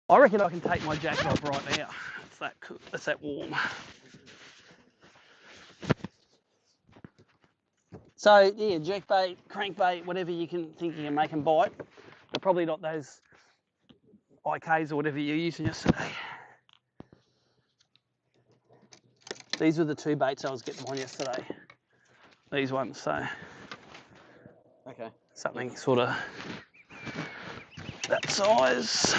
I reckon I can take my jacket off right now. It's that warm. So yeah, jerkbait, crankbait, whatever you can think you can make them bite. They're probably not those IKs or whatever you're using yesterday. These were the two baits I was getting on yesterday. These ones, so Okay. Something sort of that size.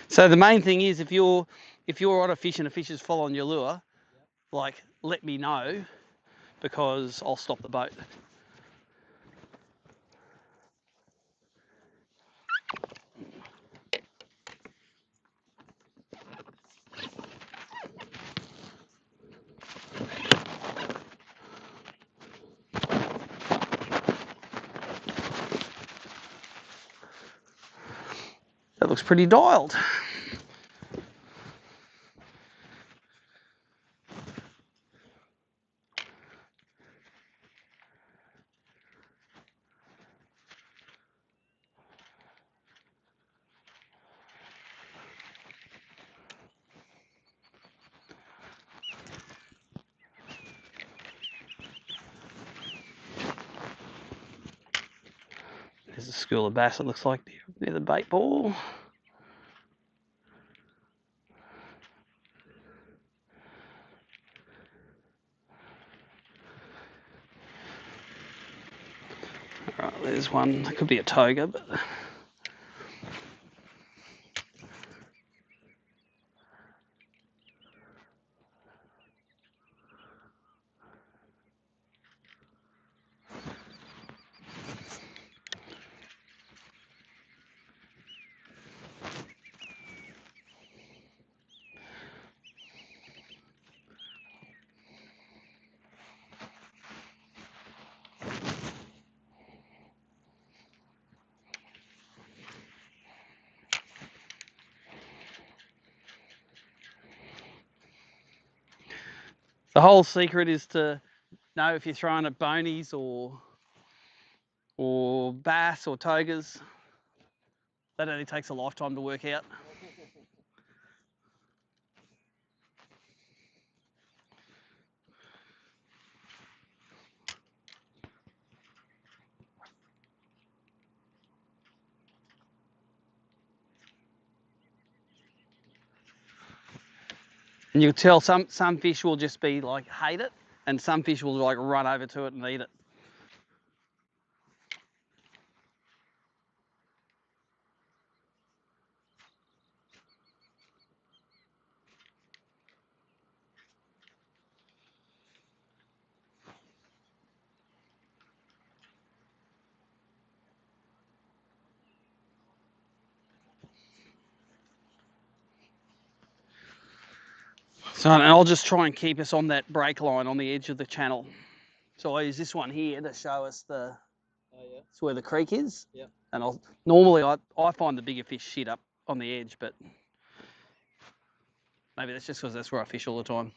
So the main thing is if you're on a fish and a fish is following your lure, like let me know because I'll stop the boat. That looks pretty dialed. There's a school of bass, it looks like, near the bait ball. Alright, there's one. It could be a toga, but... The whole secret is to know if you're throwing at bonies or bass or togas. That only takes a lifetime to work out. And you can tell some fish will just be like hate it, and some fish will like run over to it and eat it. So, and I'll just try and keep us on that break line on the edge of the channel. So I use this one here to show us it's where the creek is. Yeah. And normally I find the bigger fish shit up on the edge, but maybe that's just because that's where I fish all the time.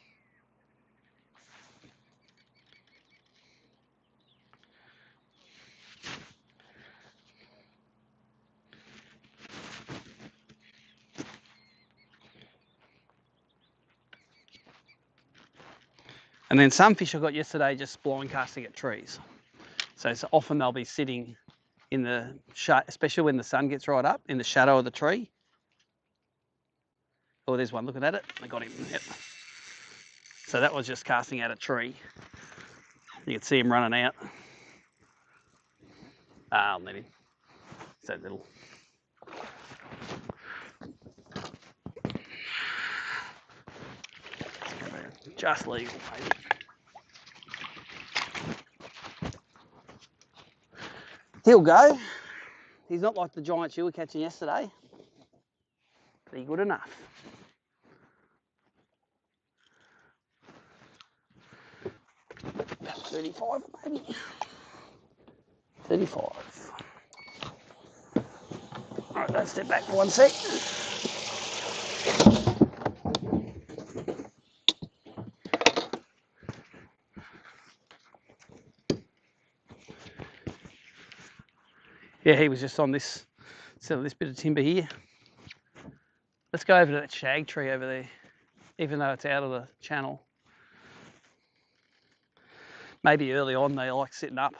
And then some fish I got yesterday just blind casting at trees. So often they'll be sitting in the especially when the sun gets right up, in the shadow of the tree. Oh, there's one looking at it. I got him. Yep. So that was just casting at a tree. You can see him running out. I'll let him. It's that little. Just legal, maybe. He'll go. He's not like the giants you were catching yesterday. But he's good enough. About 35 maybe. 35. Alright, don't step back for 1 sec. Yeah, he was just on this bit of timber here. Let's go over to that shag tree over there, even though it's out of the channel. Maybe early on they like sitting up.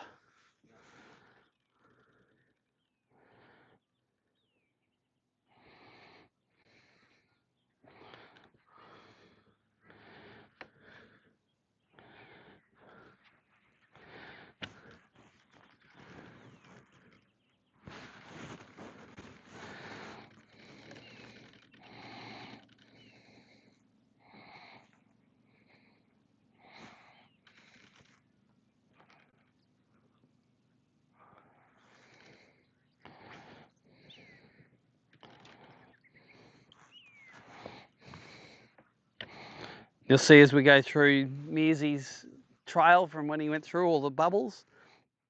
You'll see as we go through Mearsy's trail from when he went through all the bubbles,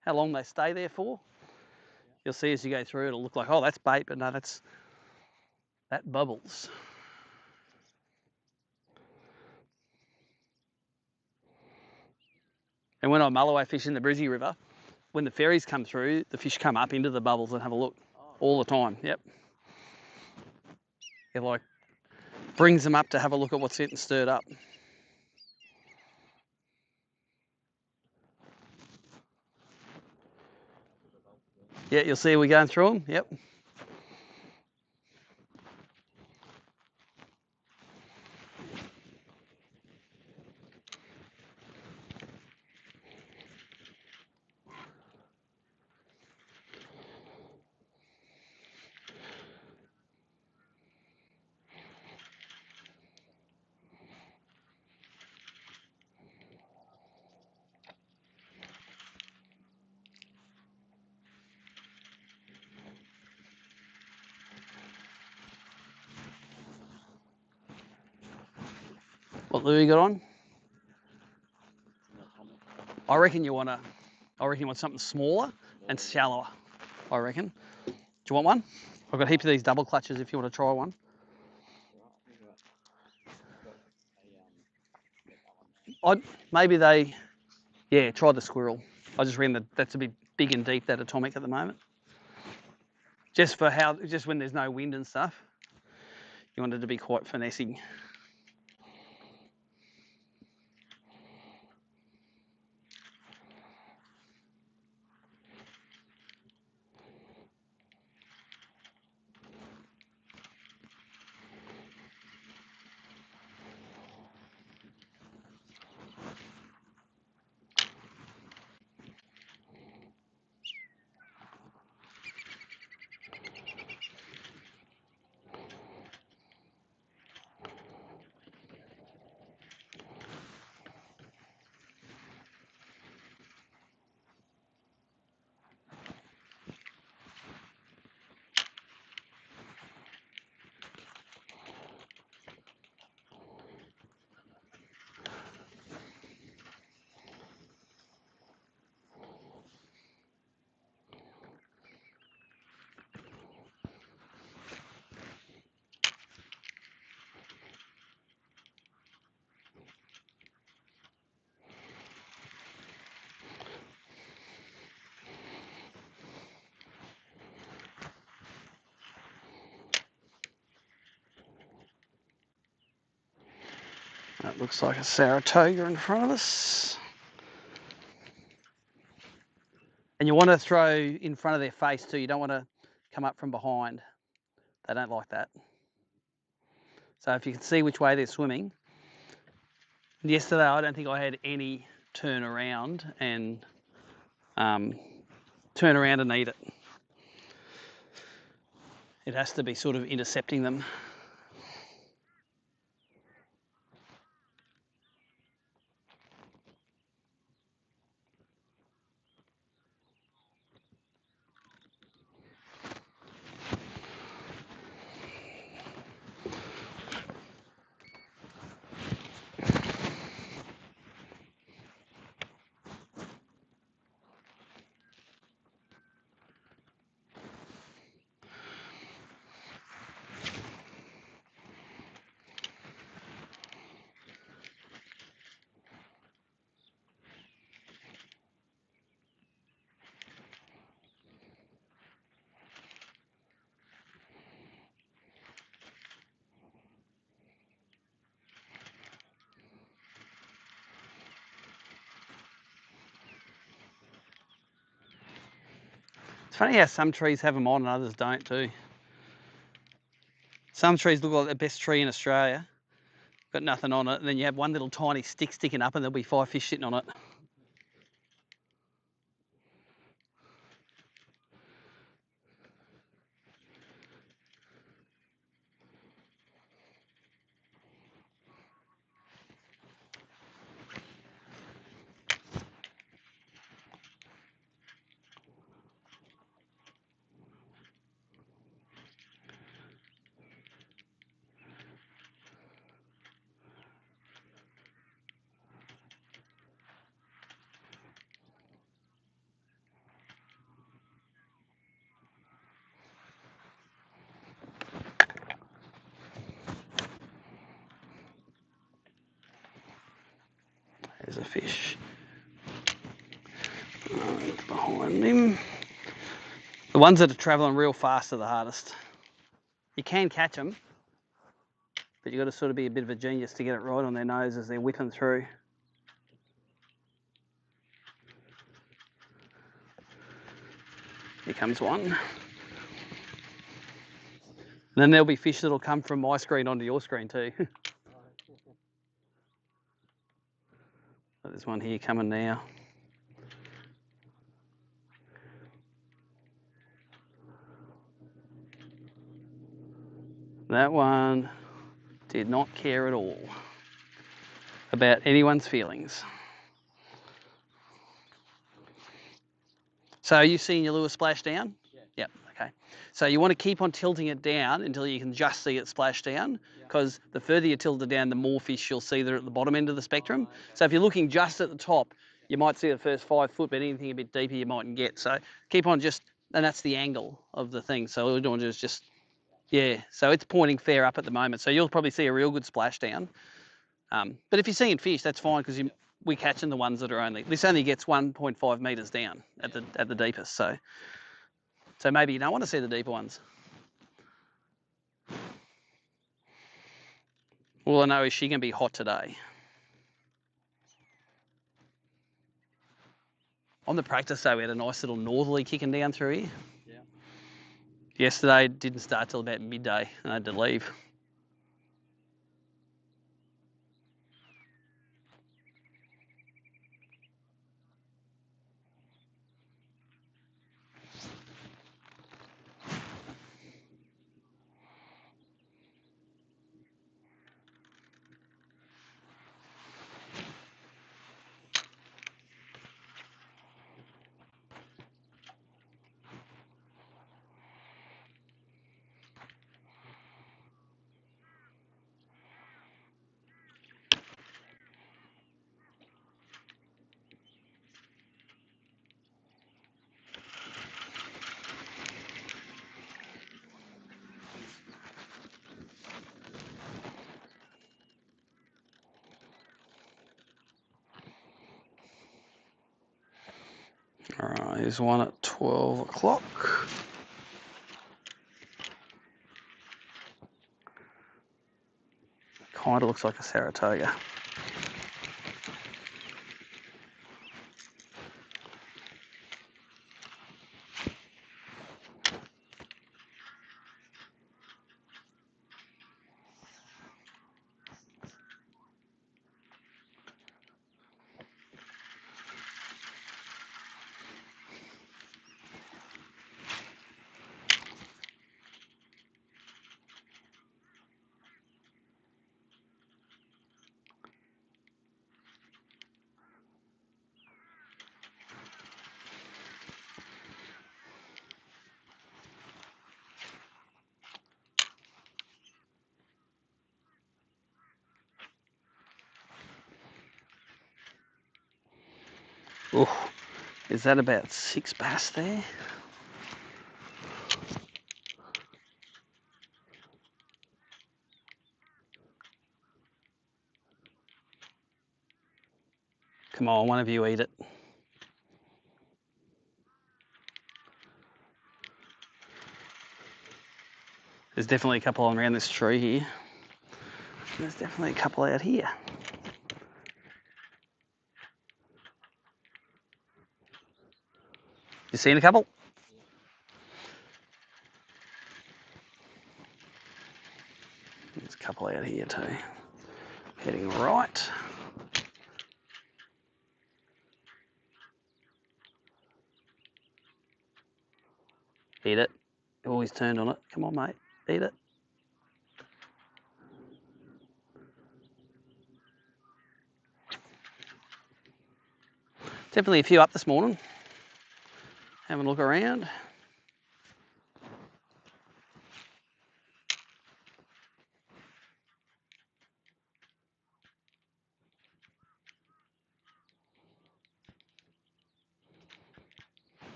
how long they stay there for. You'll see as you go through, it'll look like, oh, that's bait, but no, that bubbles. And when I mulloway fish in the Brizzy River, when the ferries come through, the fish come up into the bubbles and have a look all the time. Yep. It like brings them up to have a look at what's getting stirred up. Yeah, you'll see we're going through them. Yep. What lure you got on? I reckon you want something smaller and shallower. I reckon. Do you want one? I've got heaps of these double clutches if you want to try one. Try the squirrel. I just reckon that's a bit big and deep, that atomic at the moment. Just when there's no wind and stuff. You want it to be quite finessing. That looks like a Saratoga in front of us. And you want to throw in front of their face too. You don't want to come up from behind. They don't like that. So if you can see which way they're swimming. Yesterday, I don't think I had any turn around and eat it. It has to be sort of intercepting them. It's funny how some trees have them on and others don't too. Some trees look like the best tree in Australia, got nothing on it, and then you have one little tiny stick sticking up and there'll be 5 fish sitting on it. There's a fish. Behind him. The ones that are travelling real fast are the hardest. You can catch them, but you've got to sort of be a bit of a genius to get it right on their nose as they're whipping through. Here comes one. And then there'll be fish that'll come from my screen onto your screen too. There's one here coming now. That one did not care at all about anyone's feelings. So are you seeing your lure splash down? Yeah. Yep, okay. So you want to keep on tilting it down until you can just see it splash down, because the further you tilt it down, the more fish you'll see that are at the bottom end of the spectrum. Oh, okay. So if you're looking just at the top, you might see the first 5 foot, but anything a bit deeper you mightn't get. So keep on just, and that's the angle of the thing. So all we're doing is just, yeah, so it's pointing fair up at the moment. So you'll probably see a real good splash down. But if you're seeing fish, that's fine, because we're catching the ones that are only, this only gets 1.5 metres down at the deepest. So maybe you don't want to see the deeper ones. All I know is she can be hot today. On the practice day, we had a nice little northerly kicking down through here. Yeah. Yesterday it didn't start till about midday and I had to leave. All right, here's one at 12 o'clock. Kind of looks like a Saratoga. Oh, is that about 6 bass there? Come on, one of you eat it. There's definitely a couple on around this tree here. There's definitely a couple out here. You seen a couple? couple out here too. Heading right. Eat it. Always turned on it. Come on, mate. Eat it. Definitely a few up this morning. Having a look around.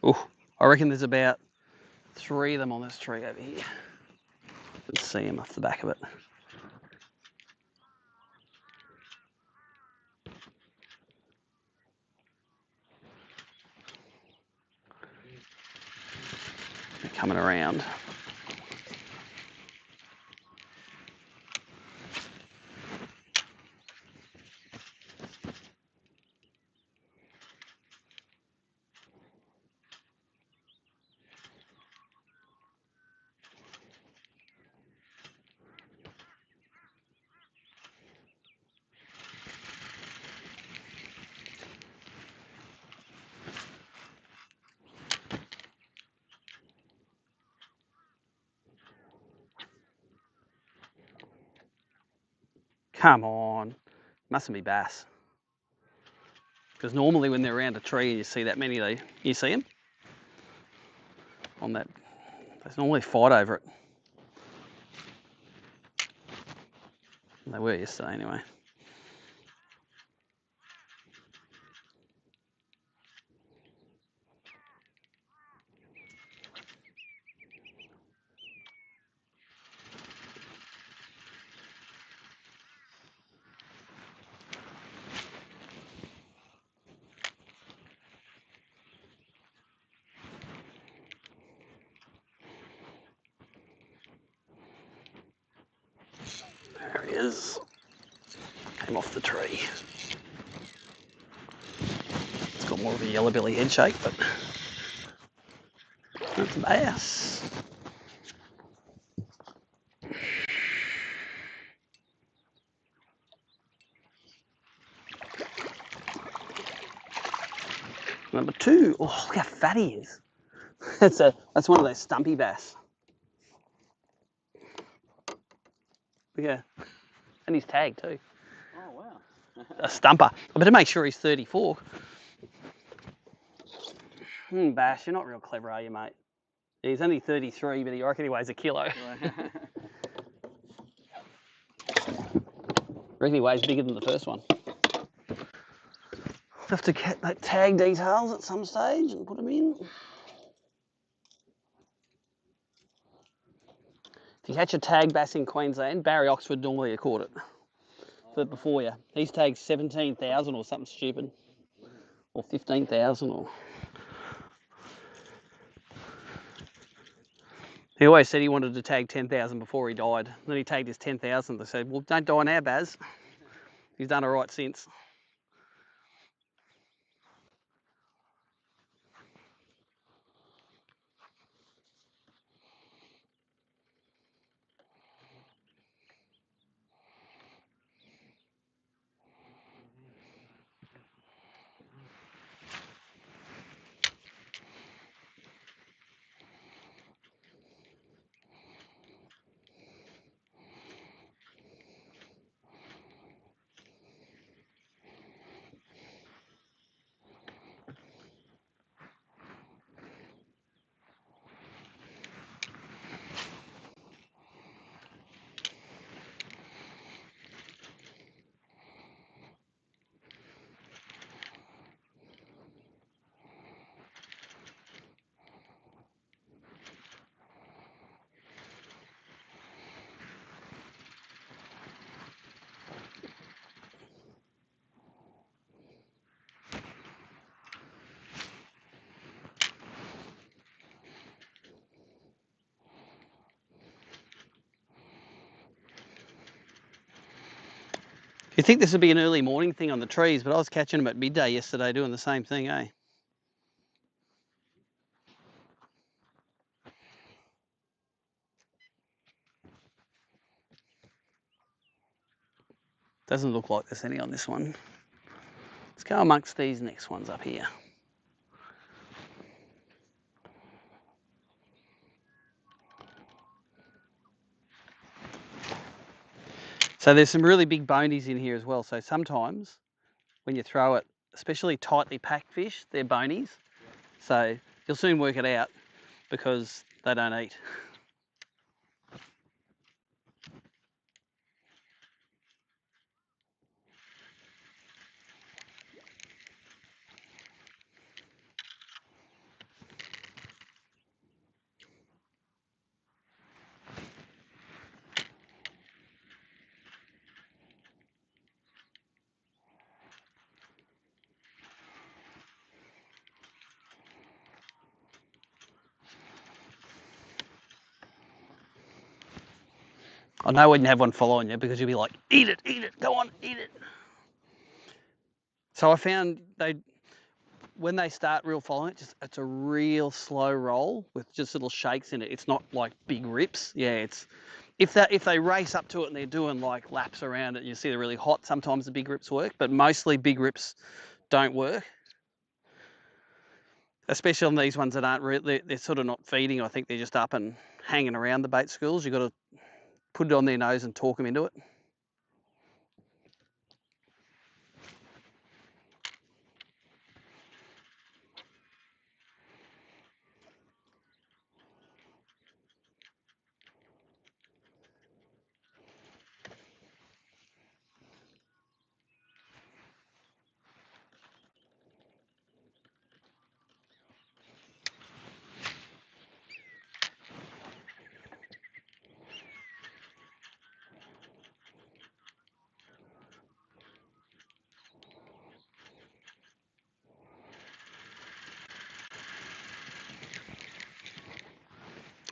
Oh, I reckon there's about 3 of them on this tree over here. Let's see them off the back of it. They're coming around. Come on. Mustn't be bass. Because normally when they're around a tree and you see that many, you see them on that. They normally fight over it. They were yesterday anyway. There he is. Came off the tree. It's got more of a yellow belly head shape, but that's a bass. Number 2. Oh, look how fat he is. That's one of those stumpy bass. Yeah. And he's tagged too. Oh, wow. A stumper. I better make sure he's 34. Bass, you're not real clever, are you, mate? He's only 33, but I reckon he weighs a kilo. I reckon he weighs bigger than the first one. I'll have to get that tag details at some stage and put them in. If you catch a tag bass in Queensland, Barry Oxford normally caught it. But before you, he's tagged 17,000 or something stupid, or 15,000 or. He always said he wanted to tag 10,000 before he died. Then he tagged his 10,000. They said, "Well, don't die now, Baz." He's done all right since. You'd think this would be an early morning thing on the trees, but I was catching them at midday yesterday doing the same thing, eh? Doesn't look like there's any on this one. Let's go amongst these next ones up here. So there's some really big bonies in here as well. So sometimes when you throw it, especially tightly packed fish, they're bonies. So you'll soon work it out because they don't eat. I know when you have one following you because you'll be like, eat it, go on, eat it. So I found when they start real following it, it's a real slow roll with just little shakes in it. It's not like big rips. Yeah, it's if they race up to it and they're doing like laps around it, you see they're really hot. Sometimes the big rips work, but mostly big rips don't work. Especially on these ones that aren't really, they're sort of not feeding. I think they're just up and hanging around the bait schools. You've got to put it on their nose and talk them into it.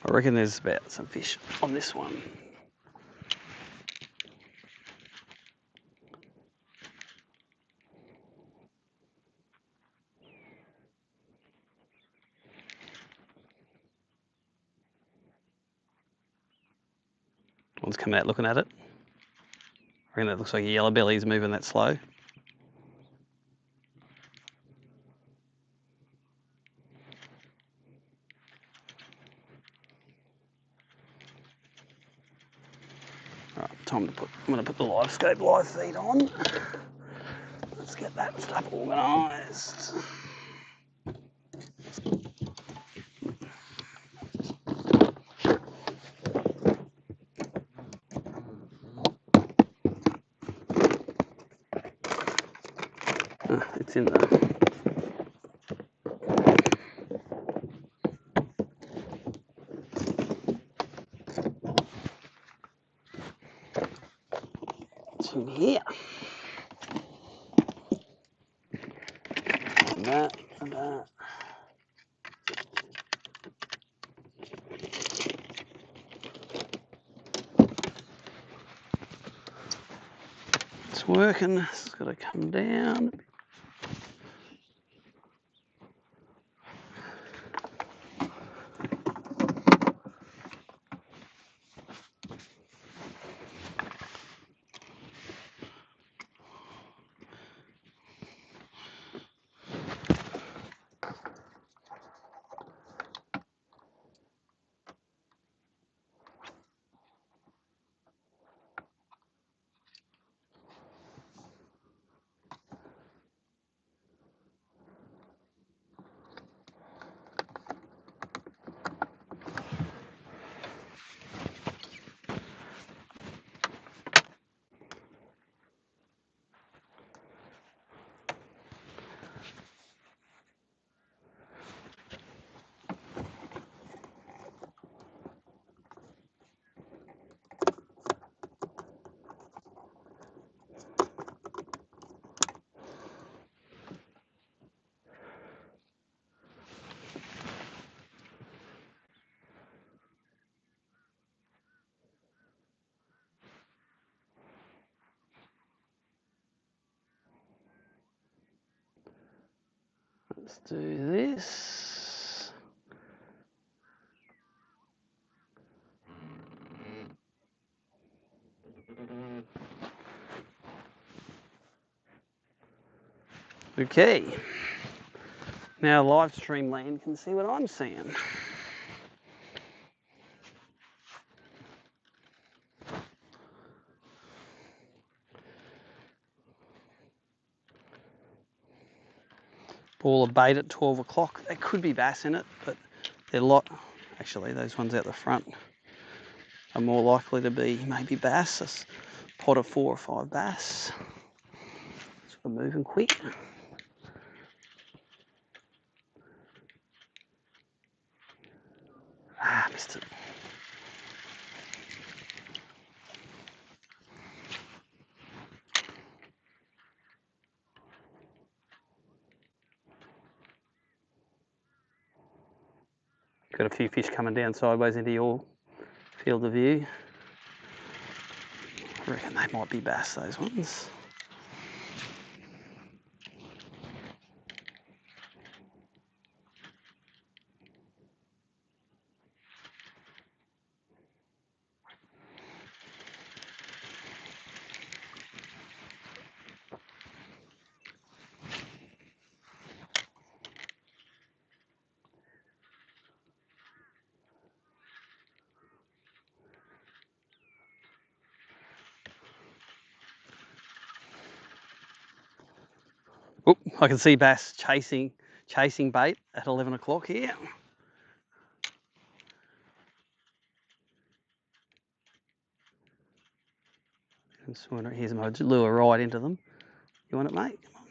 I reckon there's about some fish on this one. One's coming out looking at it. I reckon that looks like a yellow belly's moving that slow. Right, time to put, I'm going to put the live scope live feed on. Let's get that stuff organised. It's in there. It's in here. And that, and that. It's working. It's got to come down. Let's do this. Okay. Now live stream land can see what I'm seeing. Ball of bait at 12 o'clock. There could be bass in it, but they're actually those ones out the front are more likely to be maybe bass. A pot of 4 or 5 bass. So we're moving quick. Ah, missed it. Got a few fish coming down sideways into your field of view. I reckon they might be bass, those ones. Oh, I can see bass chasing bait at 11 o'clock here. And Sonar, here's my lure right into them. You want it, mate? Come on.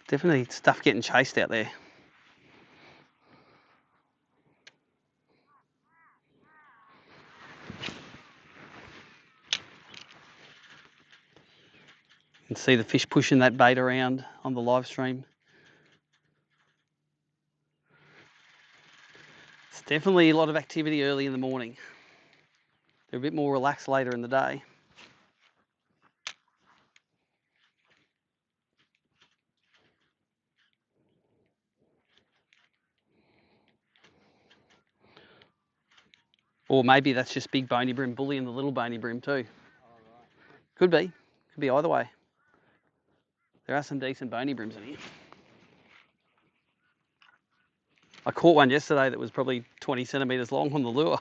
Definitely stuff getting chased out there. You can see the fish pushing that bait around on the live stream. It's definitely a lot of activity early in the morning. They're a bit more relaxed later in the day. Or maybe that's just big bony bream bullying the little bony bream too. Could be. Could be either way. There are some decent bony breams in here. I caught one yesterday that was probably 20 centimetres long on the lure.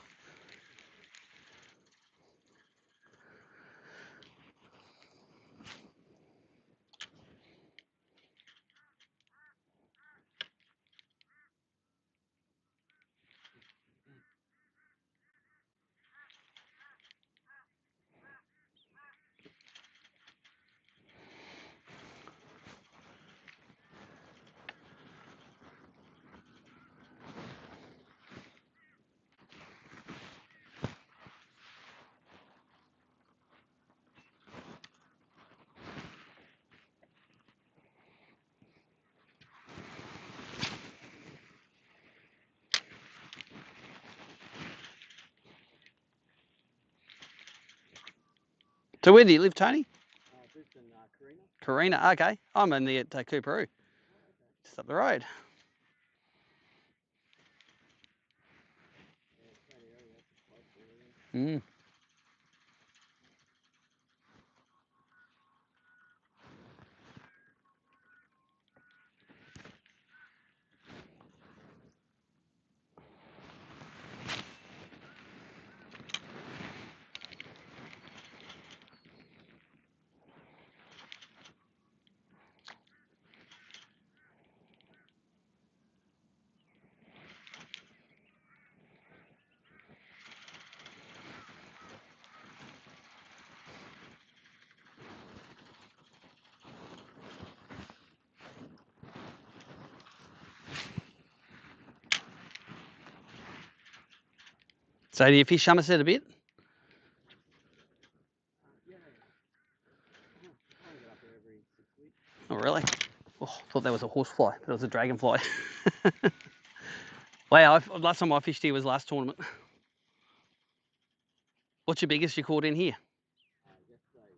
So where do you live, Tony? Brisbane, Carina. Carina, okay. I'm in the at Cooperoo, just up the road. Mm. So do you fish Somerset a bit? Yeah. I try and get up there every 6 weeks. Oh, really? Oh, I thought that was a horsefly, but it was a dragonfly. Wow, last time I fished here was last tournament. What's your biggest you caught in here? Yesterday,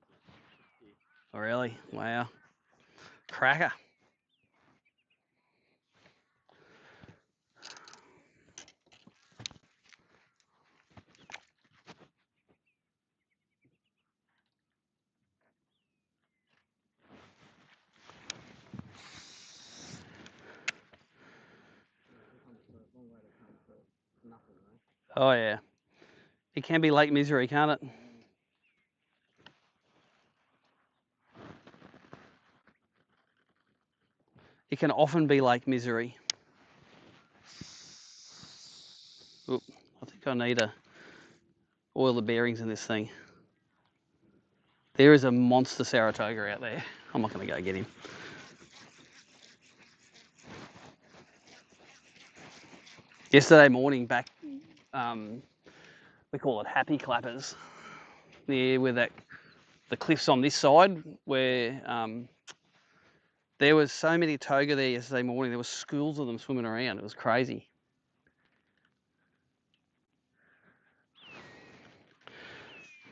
60. Oh, really? Wow. Cracker. Oh yeah. It can be Lake Misery, can't it? It can often be Lake Misery. Oop, I think I need to oil the bearings in this thing. There is a monster Saratoga out there. I'm not going to go get him. Yesterday morning back, we call it Happy Clappers, near where the cliffs on this side, where there was so many toga there yesterday morning. There were schools of them swimming around. It was crazy.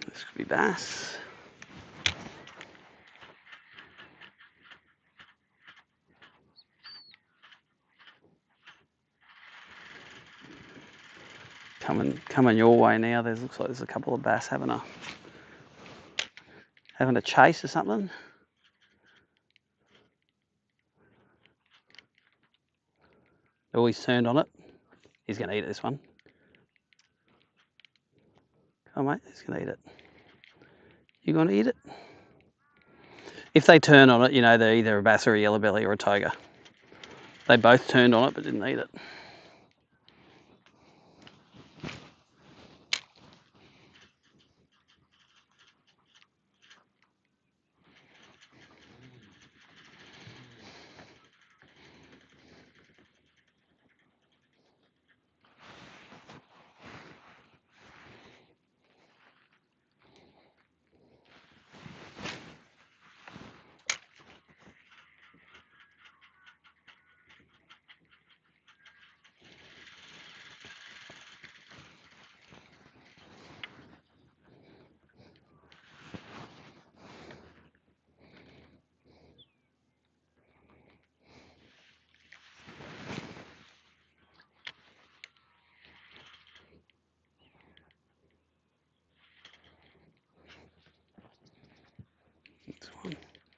This could be bass. Coming your way now. Looks like there's a couple of bass having a chase or something. Oh, he's turned on it. He's going to eat it, this one. Come on, mate. He's going to eat it. You going to eat it? If they turn on it, you know they're either a bass or a yellow belly or a toga. They both turned on it but didn't eat it.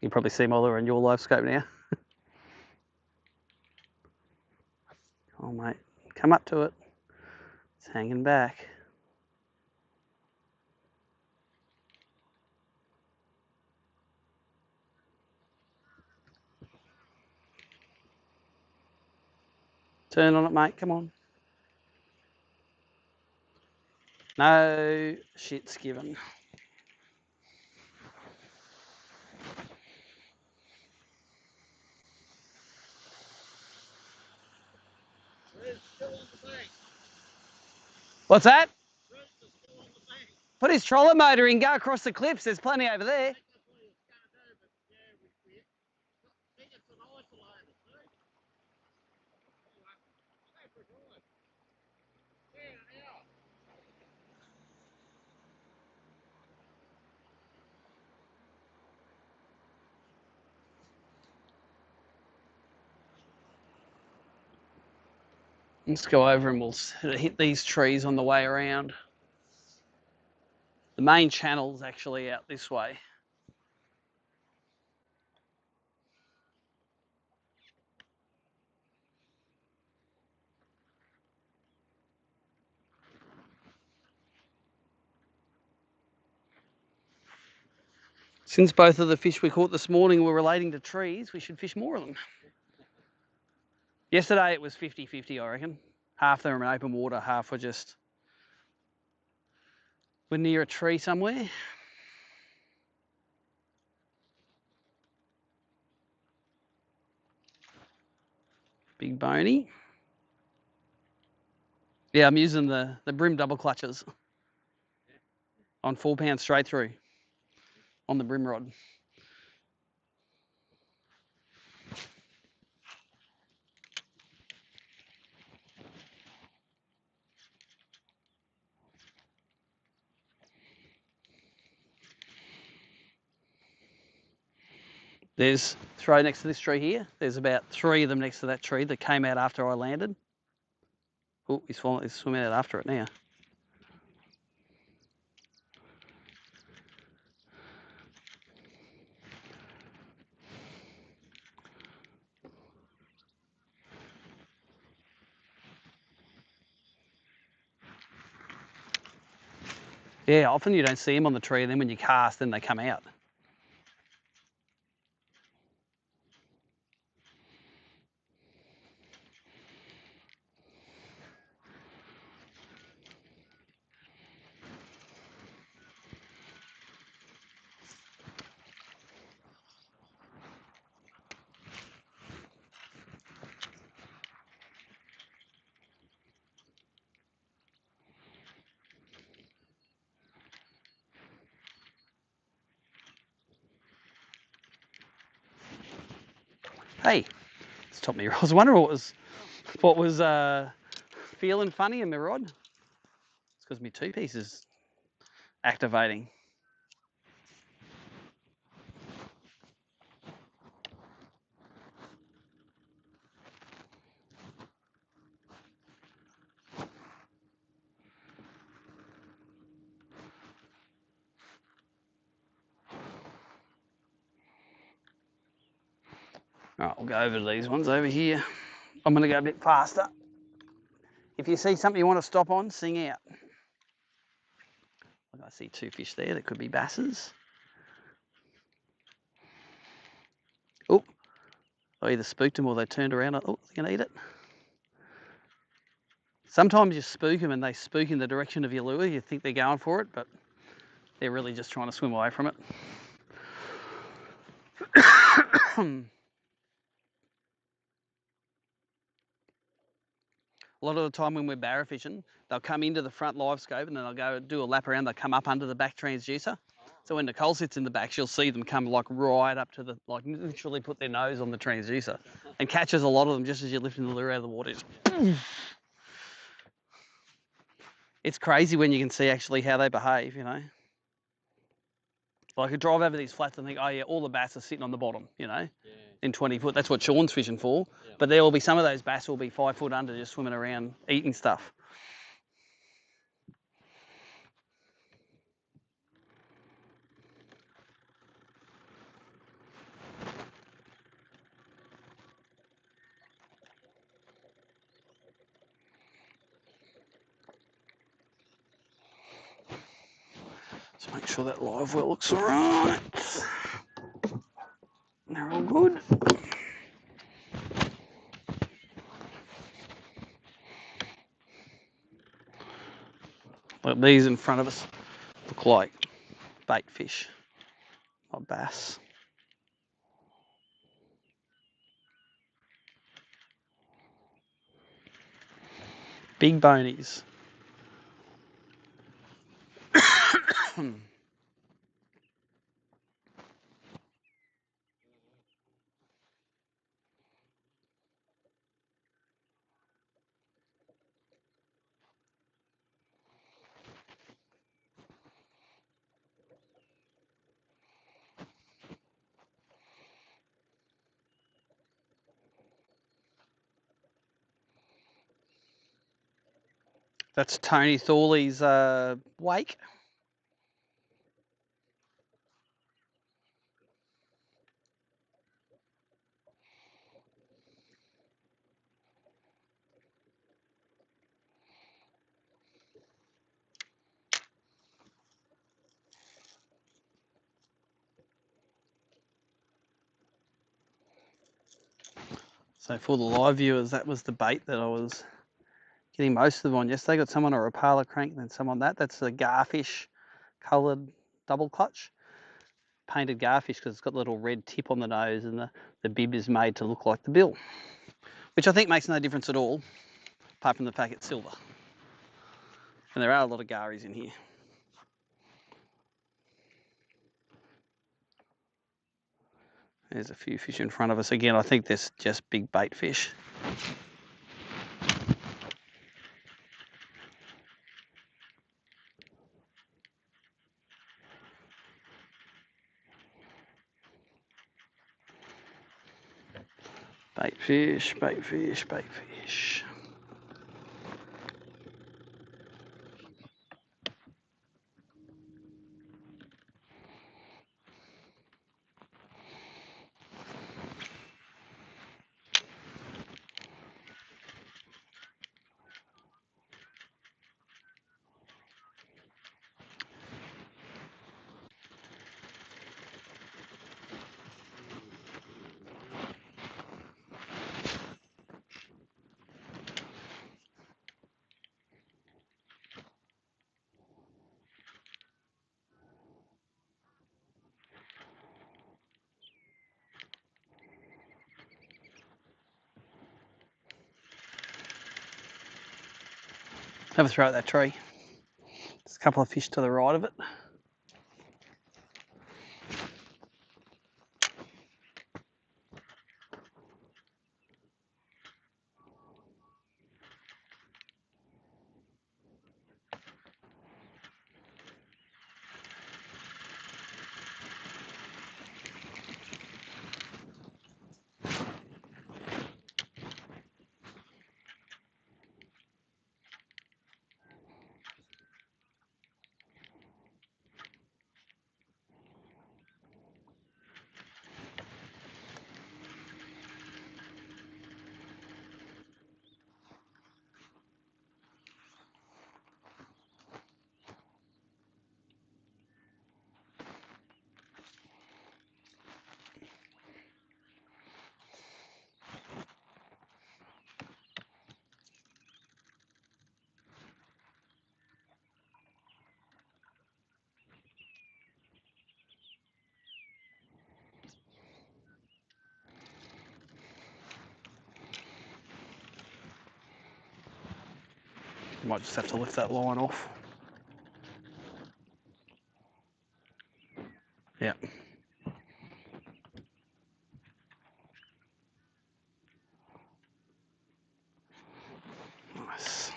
You can probably see my lure in your live scope now. Oh mate, come up to it. It's hanging back. Turn on it, mate. Come on. No shit's given. What's that? Put his trolling motor in, go across the cliffs. There's plenty over there. Let's go over and we'll hit these trees on the way around. The main channel's actually out this way. Since both of the fish we caught this morning were relating to trees, we should fish more of them. Yesterday it was 50-50, I reckon. Half of them were in open water, half were just near a tree somewhere. Big bony. Yeah, I'm using the bream double clutches on 4 pounds straight through on the bream rod. There's throw next to this tree here. There's about 3 of them next to that tree that came out after I landed. Oh, he's swimming out after it now. Yeah, often you don't see them on the tree, and then when you cast, then they come out. Hey, it's topped me. I was wondering what was feeling funny in my rod. It's because my two pieces activating. All right, we'll go over to these ones over here. I'm going to go a bit faster. If you see something you want to stop on, sing out. I see two fish there that could be basses. Oh, I either spooked them or they turned around. Oh, they're going to eat it. Sometimes you spook them and they spook in the direction of your lure. You think they're going for it, but they're really just trying to swim away from it. A lot of the time when we're barra fishing, they'll come into the front live scope and then they'll go do a lap around. They'll come up under the back transducer. So when Nicole sits in the back, she'll see them come like right up to the, like literally put their nose on the transducer and catches a lot of them just as you're lifting the lure out of the water. It's crazy when you can see actually how they behave, you know. Like I could drive over these flats and think, oh yeah, all the bass are sitting on the bottom, you know, in 20 foot. That's what Sean's fishing for. Yeah. But there will be some of those bass will be 5 foot under just swimming around eating stuff. Just make sure that live well looks all right. They're all good. Like these in front of us look like bait fish, not bass. Big bonies. That's Tony Thorley's wake. So for the live viewers, that was the bait that I was getting most of them on yesterday. Got some on a Rapala crank and then some on that. That's a garfish coloured double clutch. Painted garfish because it's got a little red tip on the nose and the bib is made to look like the bill, which I think makes no difference at all, apart from the fact it's silver. And there are a lot of garis in here. There's a few fish in front of us. Again, I think there's just big bait fish. Bait fish, bait fish, bait fish. Have a throw at that tree. There's a couple of fish to the right of it. Might just have to lift that line off. Yeah. Nice.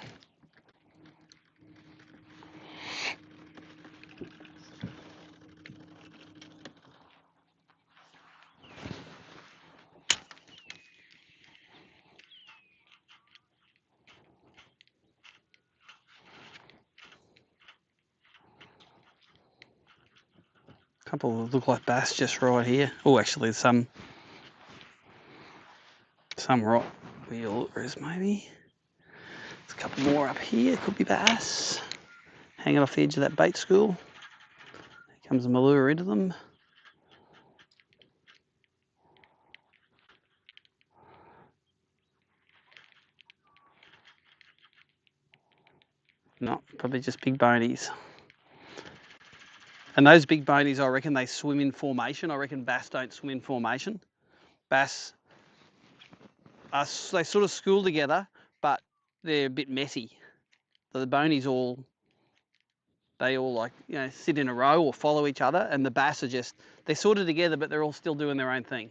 Couple look like bass just right here. Oh, actually, some right where your lure is maybe. There's a couple more up here. Could be bass. Hanging off the edge of that bait school. Here comes my lure into them. No, probably just big bonies. And those big bonies, I reckon they swim in formation. I reckon bass don't swim in formation. Bass, they sort of school together, but they're a bit messy. So the bonies they all like, sit in a row or follow each other, and the bass are just, they're sort of together, but they're all still doing their own thing.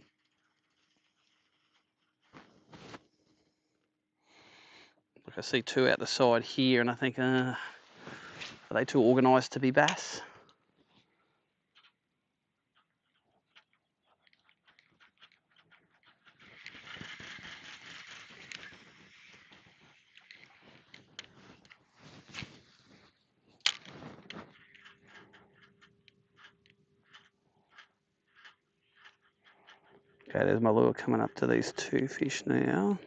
Look, I see two out the side here, and I think, are they too organised to be bass? Okay, there's my lure coming up to these two fish now.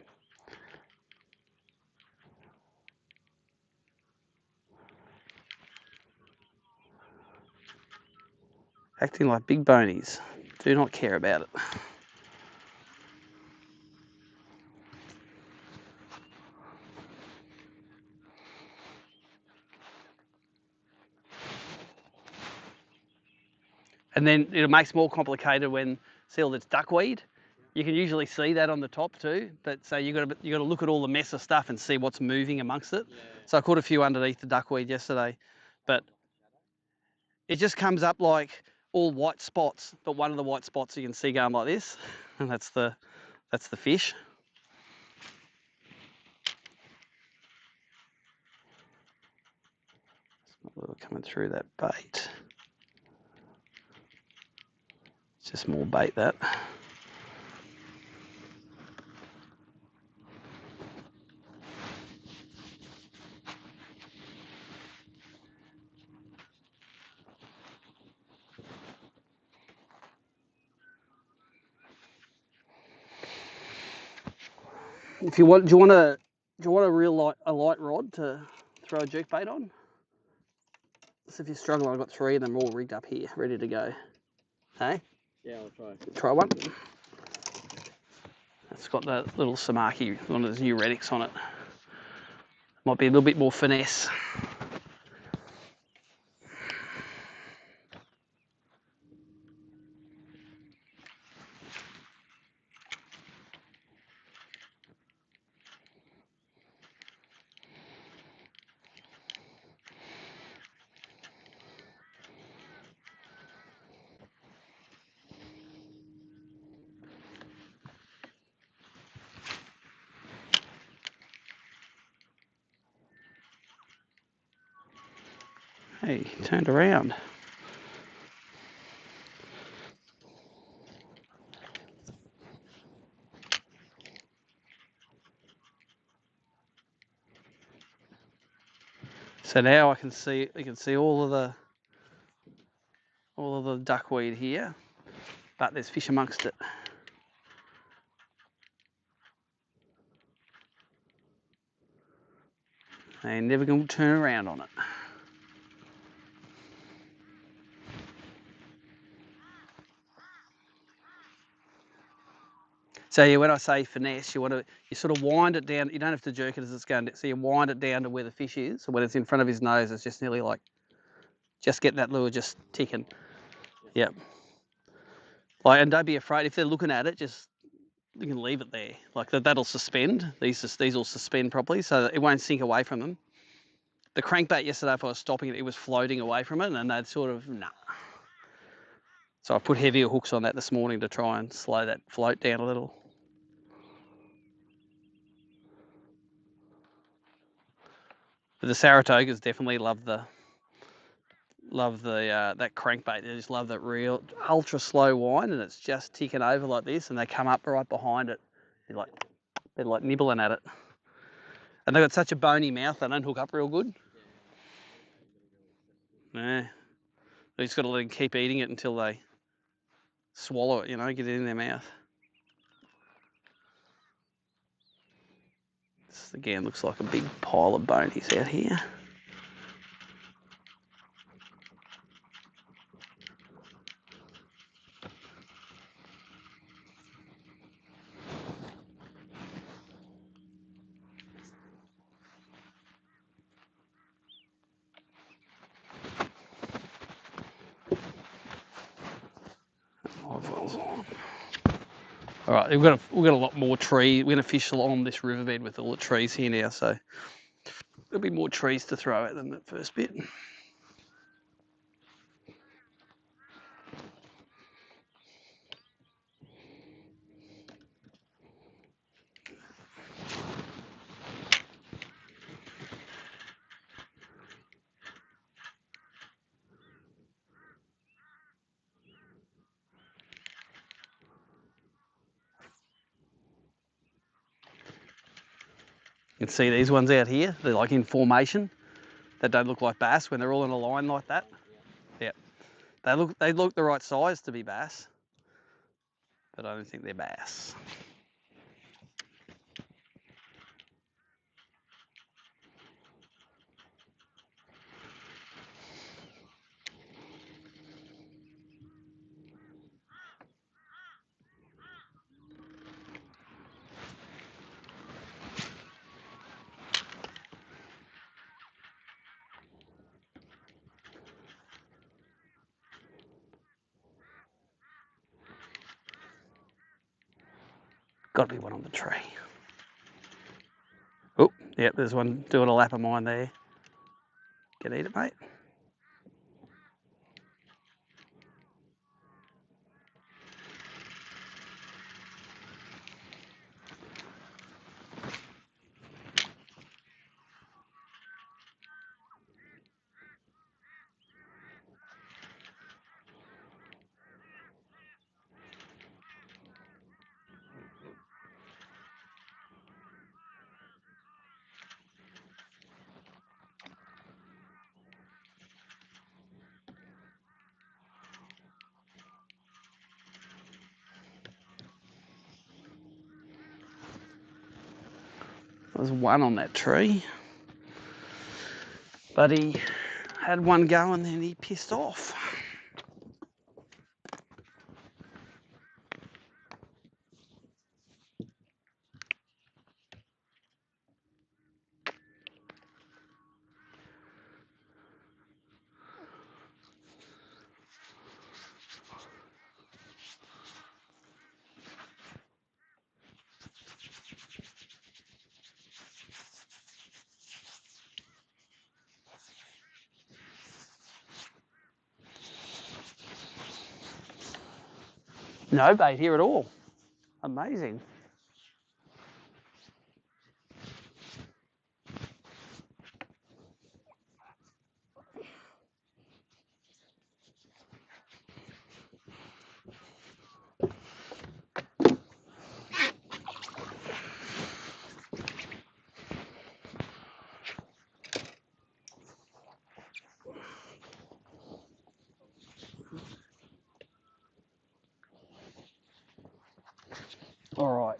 Acting like big bonies. Do not care about it. And then it makes more complicated when, see all this duckweed? You can usually see that on the top too, but so you got to look at all the mess of stuff and see what's moving amongst it. Yeah. So I caught a few underneath the duckweed yesterday, but it just comes up like all white spots, but one of the white spots you can see going like this, and that's the fish. Coming through that bait. It's just more bait that. If you want, do you want a real light rod to throw a jerk bait on? So if you're struggling, I've got three of them all rigged up here, ready to go. Hey? Yeah, I'll try. Try one. It's got the little Samaki, one of those new Redics on it. Might be a little bit more finesse. Hey, he turned around. So now I can see, you can see all of the duckweed here, but there's fish amongst it. They're never going to turn around on it. So yeah, when I say finesse, you sort of wind it down. You don't have to jerk it as it's going down. So you wind it down to where the fish is. So when it's in front of his nose, it's just nearly like, just get that lure just ticking. Yep. Like, and don't be afraid if they're looking at it. Just you can leave it there. Like that'll suspend. These will suspend properly, so that it won't sink away from them. The crankbait yesterday, if I was stopping it, it was floating away from it, and they'd sort of nah. So I put heavier hooks on that this morning to try and slow that float down a little. But the Saratogas definitely love that crankbait. They just love that real ultra slow wind, and it's just ticking over like this, and they come up right behind it. They're like nibbling at it, and they've got such a bony mouth. They don't hook up real good. Yeah, you just got to let them keep eating it until they swallow it. Get it in their mouth. This again looks like a big pile of bonies out here. All right, we've got a lot more trees. We're going to fish along this riverbed with all the trees here now, so there'll be more trees to throw at than that first bit. You can see these ones out here. They're like in formation. They don't look like bass when they're all in a line like that. Yep. They look the right size to be bass, but I don't think they're bass. Got to be one on the tree. Oh, yep, there's one doing a lap of mine there. Can eat it, mate. There's one on that tree, but he had one go and then he pissed off. No bait here at all. Amazing.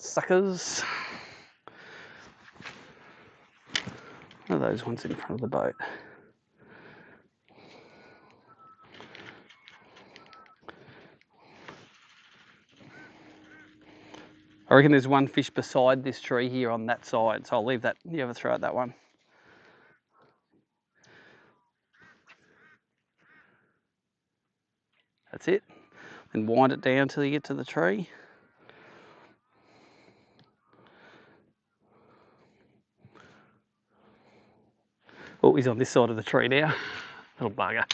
Suckers. What are those ones in front of the boat? I reckon there's one fish beside this tree here on that side, so I'll leave that. You have a throw at that one. That's it. And wind it down till you get to the tree. Oh, he's on this side of the tree now. Little bugger.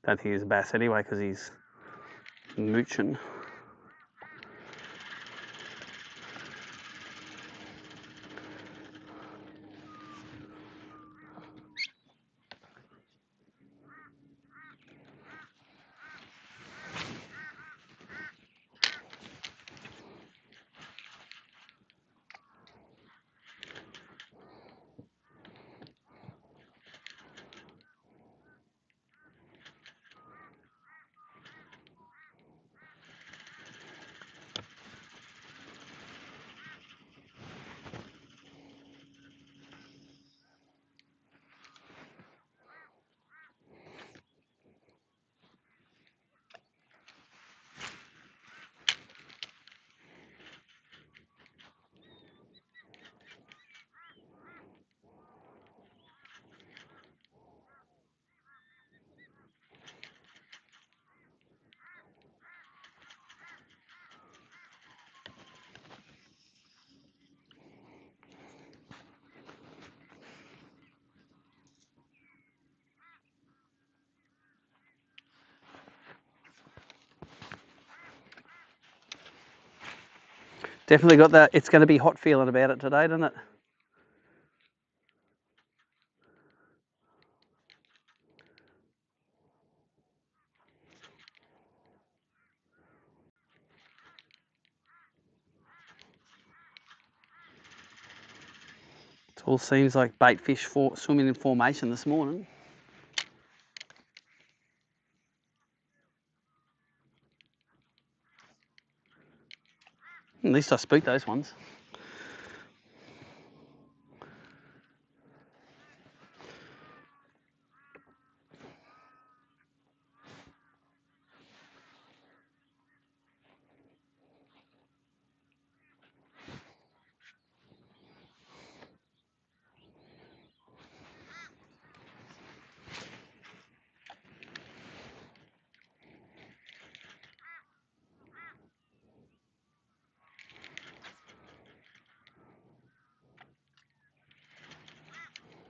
Don't think he's a bass anyway because he's mooching. Definitely got that. It's going to be hot feeling about it today, doesn't it? It all seems like bait fish swimming in formation this morning. At least I spooked those ones.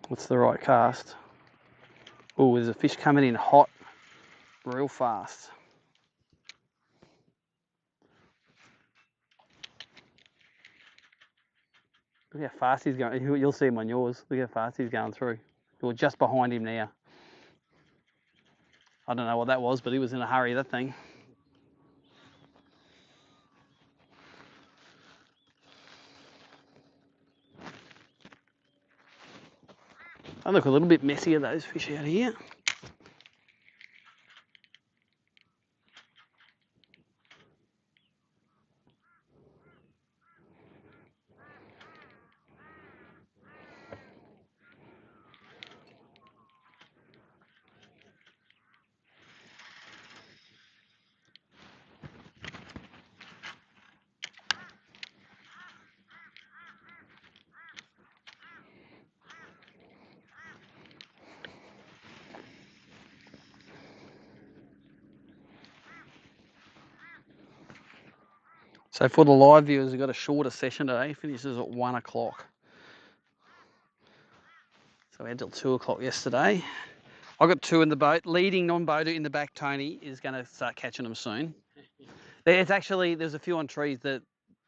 What's the right cast? Oh, there's a fish coming in hot, real fast. Look how fast he's going. You'll see him on yours. Look how fast he's going through. You're just behind him now. I don't know what that was, but he was in a hurry, that thing. They look a little bit messier, those fish out here. So for the live viewers, we've got a shorter session today. Finishes at 1 o'clock. So we had till 2 o'clock yesterday. I got 2 in the boat. Leading non-boater in the back, Tony, is going to start catching them soon. It's actually, there's a few on trees that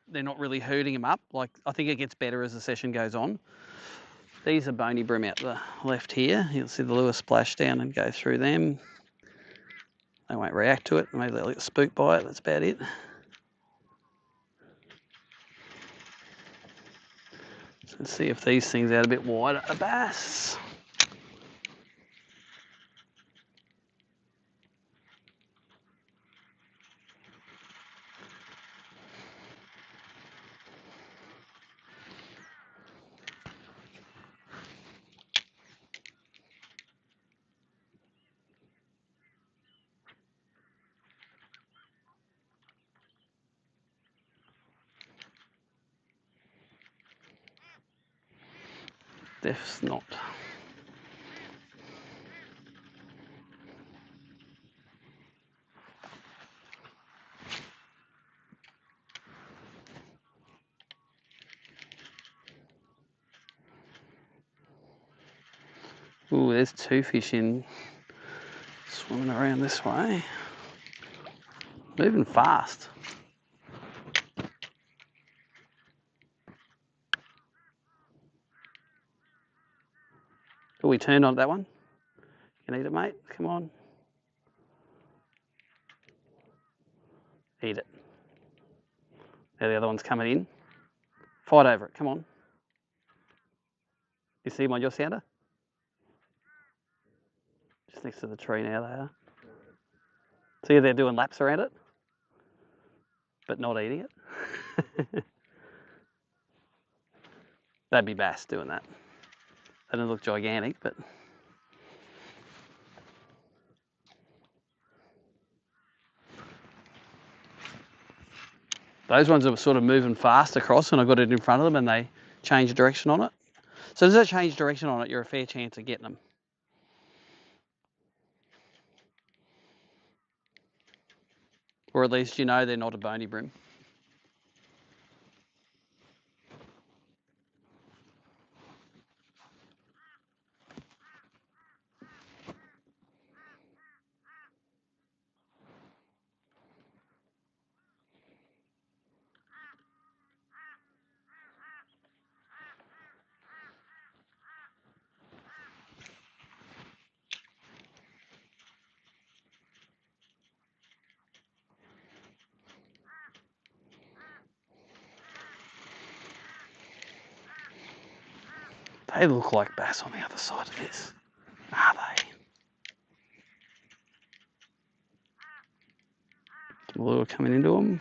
they're not really herding them up. Like, I think it gets better as the session goes on. These are bony bream out the left here. You'll see the lure splash down and go through them. They won't react to it. Maybe they'll get spooked by it. That's about it. So let's see if these things out a bit wider. A bass. Steph's not. Ooh, there's 2 fish in swimming around this way. Moving fast. Oh, we turned on that one. You can eat it, mate. Come on. Eat it. There, the other one's coming in. Fight over it. Come on. You see them on your sounder? Just next to the tree now they are. See, they're doing laps around it, but not eating it. That'd be bass doing that. They don't look gigantic, but those ones are sort of moving fast across, and I got it in front of them and they change direction on it. So does that change direction on it, you're a fair chance of getting them. Or at least you know they're not a bony bream. They look like bass on the other side of this. Are they? Lure coming into them.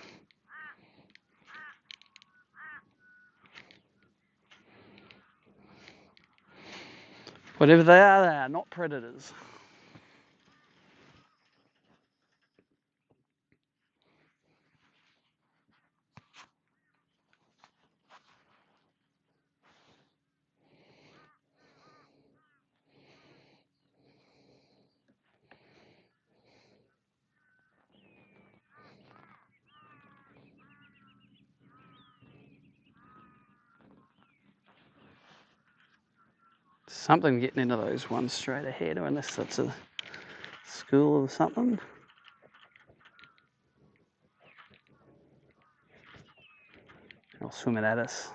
Whatever they are not predators. Something getting into those ones straight ahead, unless that's a school or something. They'll swim it at us.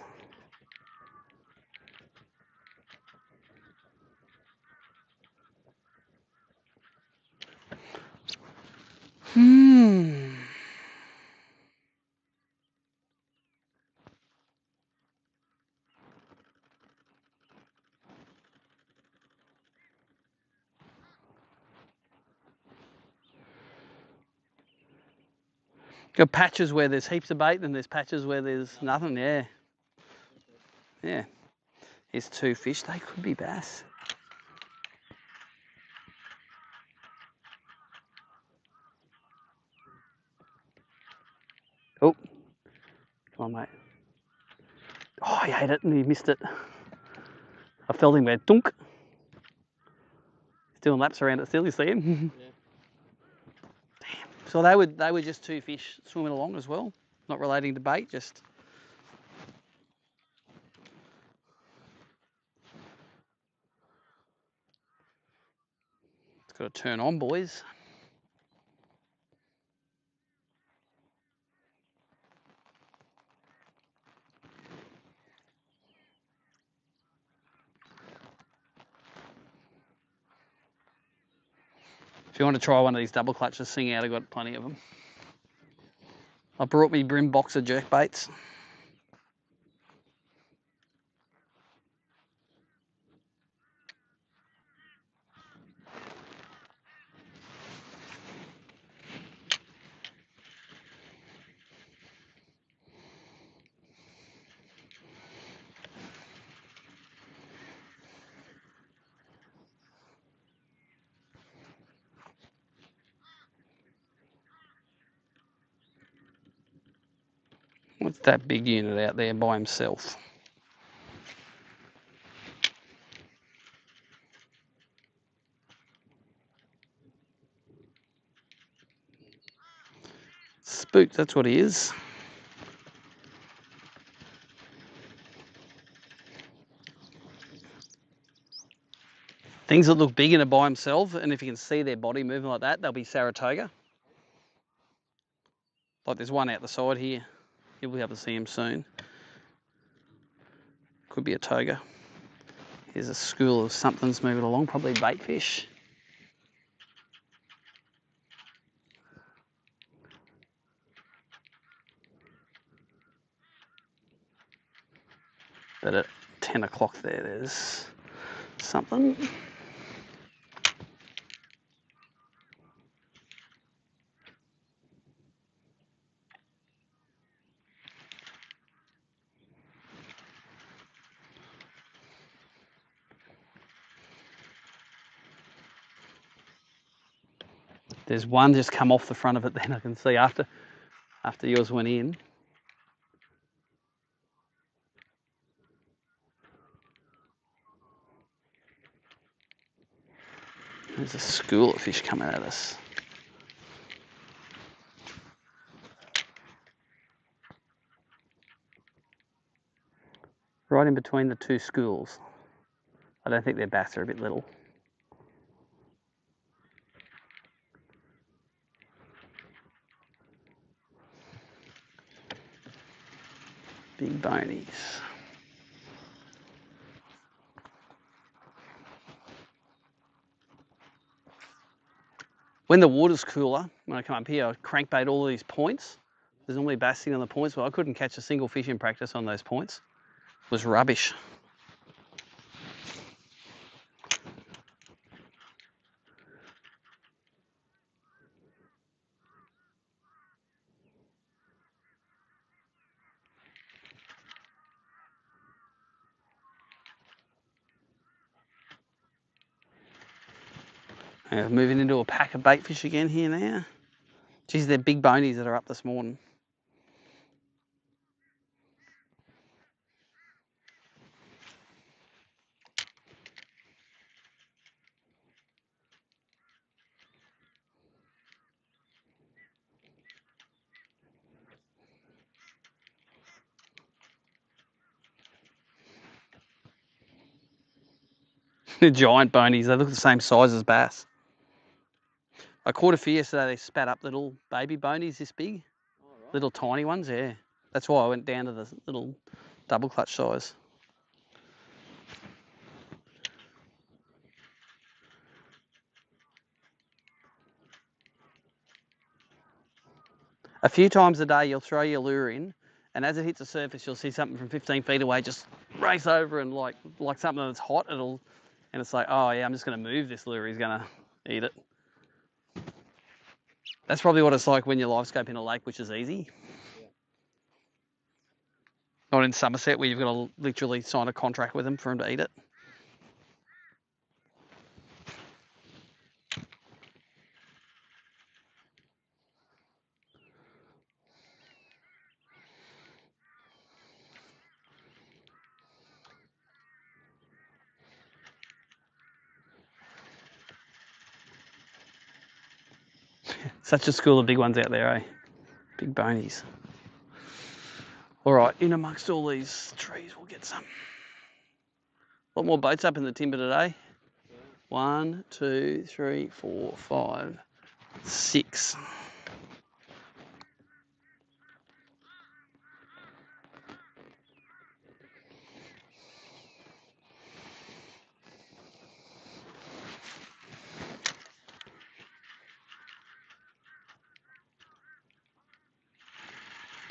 Got patches where there's heaps of bait and there's patches where there's nothing, yeah. Yeah. Here's 2 fish, they could be bass. Oh, come on, mate. Oh, he ate it and he missed it. I felt him go dunk. He's doing laps around it still, you see him? Yeah. Damn. So they were just 2 fish swimming along as well, not relating to bait, just. It's got to turn on, boys. If you want to try one of these double clutches, sing out, I've got plenty of them. I brought me bream box of jerk baits. What's that big unit out there by himself? Spooked, that's what he is. Things that look big and are by themselves, and if you can see their body moving like that, they'll be Saratoga. Like there's one out the side here. You'll be able to see him soon. Could be a toga. Here's a school of something's moving along, probably bait fish. But at 10 o'clock there's something. There's one just come off the front of it then I can see after yours went in. There's a school of fish coming at us. Right in between the two schools. I don't think their bass are a bit little. Big bonies. When the water's cooler, when I come up here, I crankbait all these points. There's normally bass sitting on the points, but I couldn't catch a single fish in practice on those points. It was rubbish. Moving into a pack of bait fish again here now. Geez, they're big bonies that are up this morning. They're giant bonies. They look the same size as bass. I caught a few yesterday. They spat up little baby bonies this big. Oh, right. Little tiny ones, yeah. That's why I went down to the little double clutch size. A few times a day you'll throw your lure in, and as it hits the surface you'll see something from 15 feet away just race over, and like something that's hot, and it's like, oh yeah, I'm just going to move this lure, he's going to eat it. That's probably what it's like when you're live scoping a lake, which is easy. Yeah. Not in Somerset where you've got to literally sign a contract with them for them to eat it. Such a school of big ones out there, eh? Big bonies. All right, in amongst all these trees, we'll get some. A lot more boats up in the timber today. Yeah. 1, 2, 3, 4, 5, 6.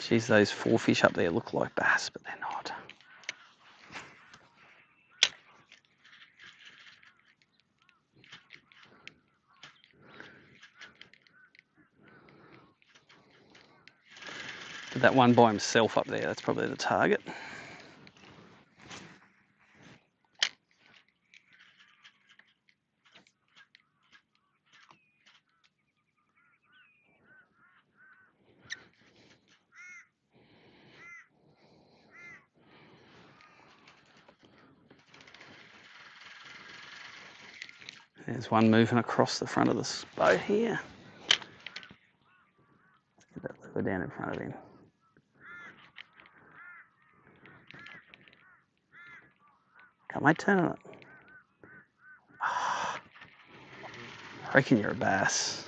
Geez, those 4 fish up there look like bass, but they're not. But that one by himself up there, that's probably the target. There's one moving across the front of this boat here. Let's get that Go down in front of him. Come on, mate, turn on it. I reckon you're a bass.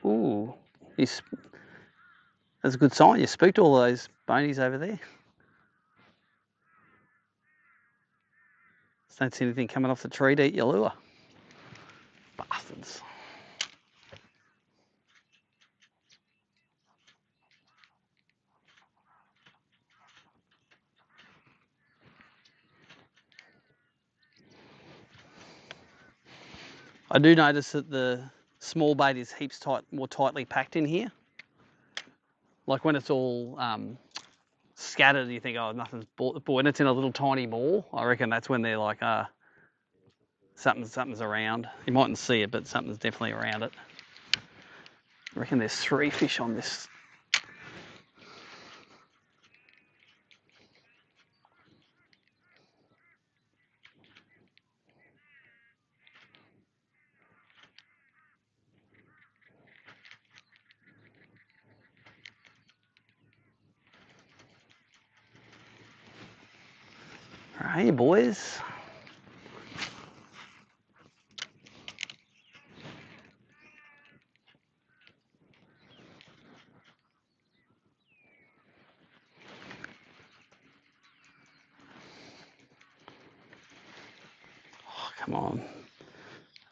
Ooh, that's a good sign. You spooked all those bonies over there. Just don't see anything coming off the tree to eat your lure. Bastards. I do notice that the small bait is heaps more tightly packed in here. Like when it's all scattered, you think, oh, nothing's bought. But when it's in a little tiny ball, I reckon that's when they're like, something's around. You mightn't see it, but something's definitely around it. I reckon there's 3 fish on this. Hey, boys. Oh, come on.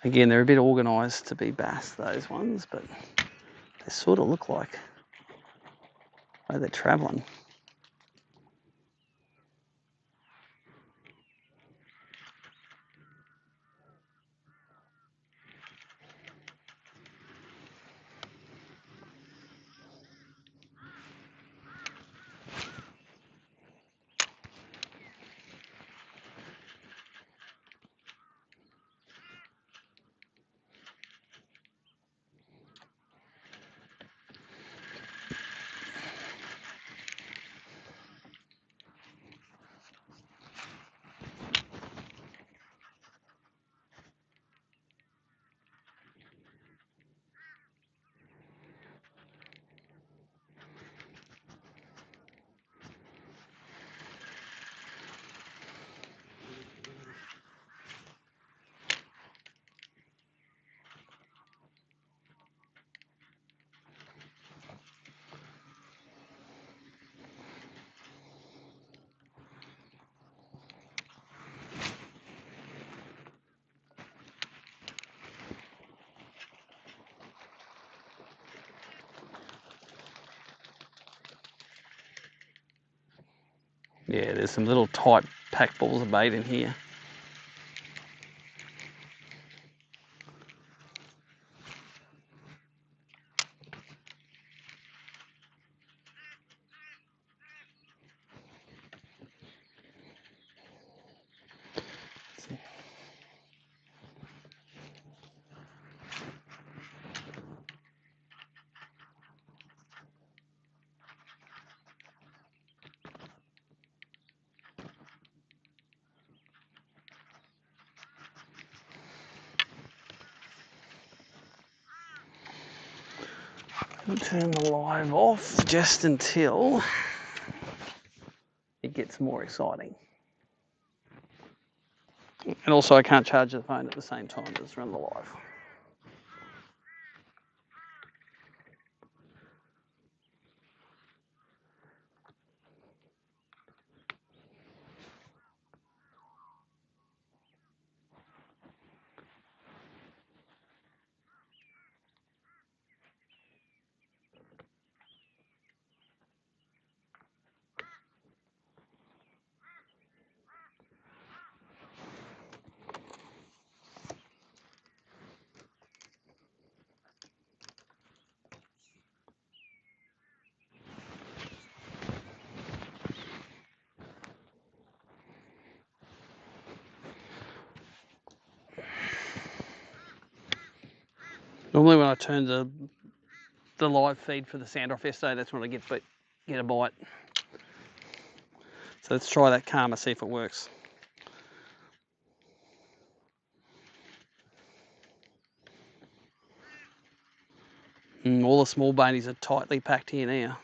Again, they're a bit organised to be bass, those ones, but they sort of look like where they're travelling. Yeah, there's some little tight packed balls of bait in here. I'll turn the live off just until it gets more exciting. And also I can't charge the phone at the same time as run the live. Normally when I turn the live feed for the sound off yesterday, that's when I get a bite. So let's try that calmer, see if it works. All the small bonies are tightly packed here now.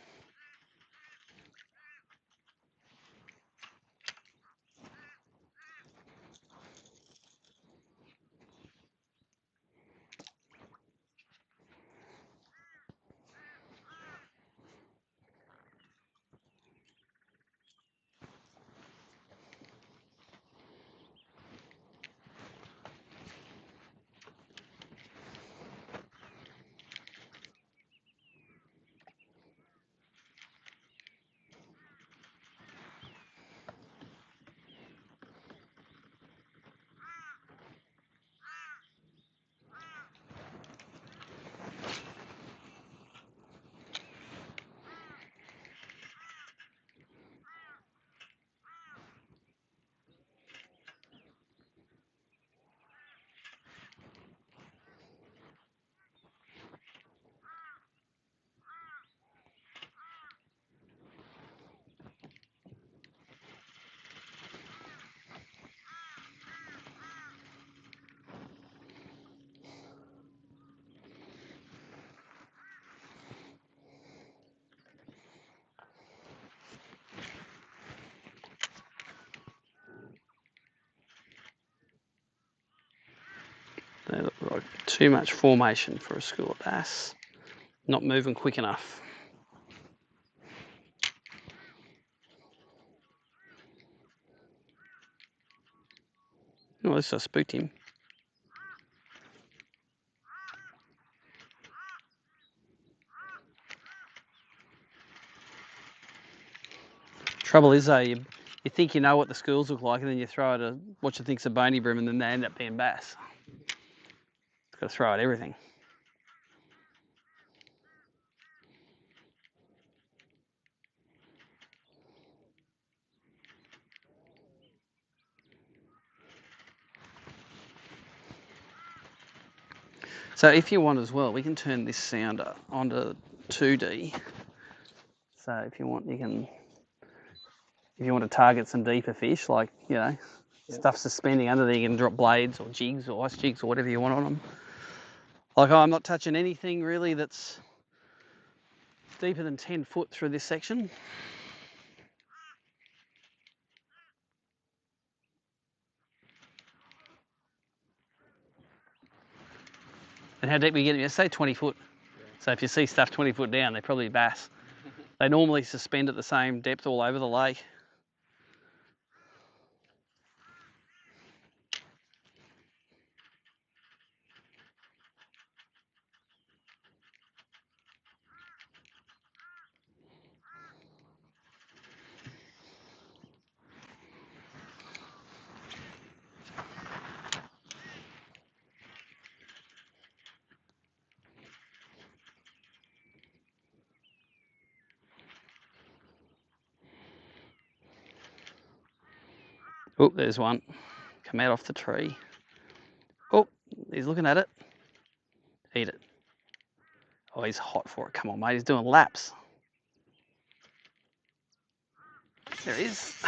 They look like too much formation for a school of bass. Not moving quick enough. Oh, at least I spooked him. Trouble is though, you think you know what the schools look like, and then you throw it at what you think's a bony bream, and then they end up being bass. You've got to throw at everything. So if you want as well, we can turn this sounder onto 2D. So if you want, you can. If you want to target some deeper fish, like, you know, stuff suspending under there, you can drop blades or jigs or ice jigs or whatever you want on them. Like, I'm not touching anything really that's deeper than 10 foot through this section. And how deep we get them? Say 20 foot. Yeah. So if you see stuff 20 foot down, they're probably bass. They normally suspend at the same depth all over the lake. Oh, there's one. Come out off the tree. Oh, he's looking at it. Eat it. Oh, he's hot for it. Come on, mate. He's doing laps. There he is.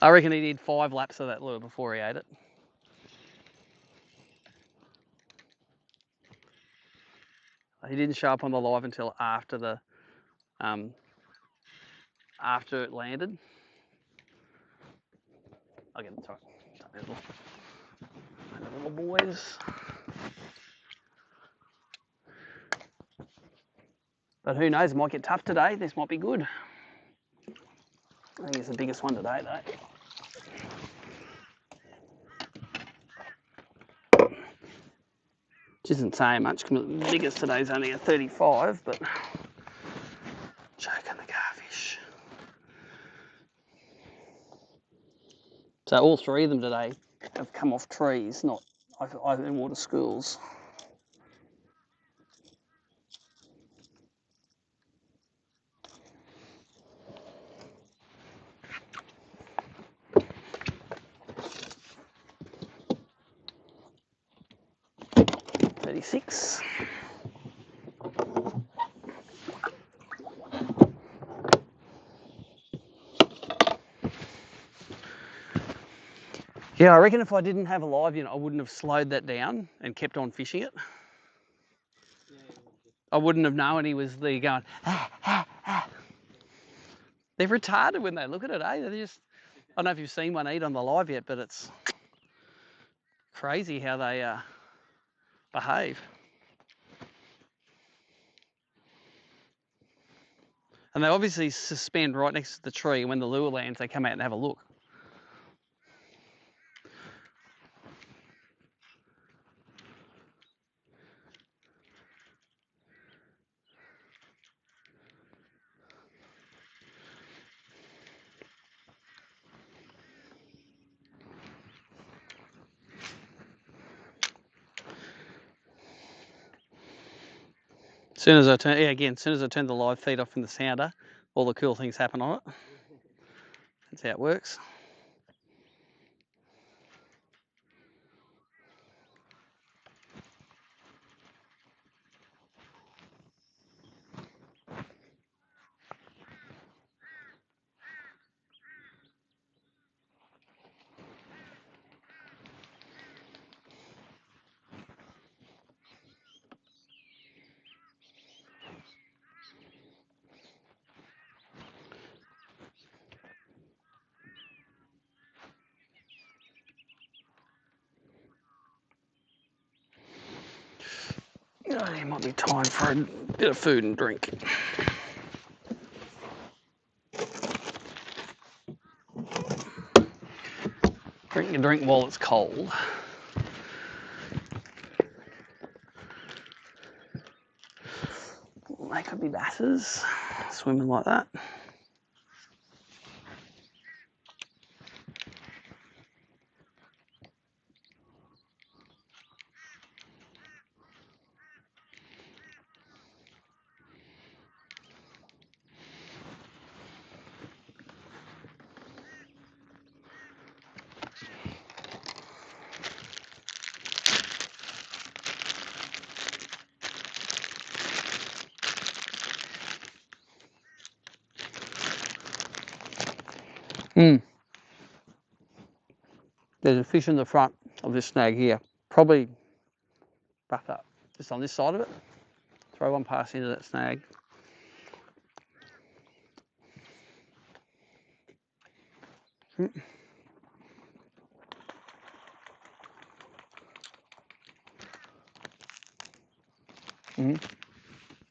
I reckon he did 5 laps of that lure before he ate it. He didn't show up on the live until after after it landed. I'll get it. Sorry. Little boys. But who knows? It might get tough today. This might be good. I think it's the biggest one today, though. Which isn't saying much. The biggest today is only a 35, but choking the garfish. So all 3 of them today have come off trees, not open water schools. 26. Yeah, I reckon if I didn't have a live unit, I wouldn't have slowed that down and kept on fishing it. Yeah, I wouldn't have known he was there going, ah, ah, ah. They're retarded when they look at it, eh? They're just, I don't know if you've seen one eat on the live yet, but it's crazy how they behave. And they obviously suspend right next to the tree, and when the lure lands, they come out and have a look. As soon as I turn, yeah, again, as soon as I turn the live feed off in the sounder, all the cool things happen on it. That's how it works. Oh, it might be time for a bit of food and drink. Drink your drink while it's cold. They could be basses swimming like that. There's a fish in the front of this snag here. Probably back up, just on this side of it. Throw one pass into that snag.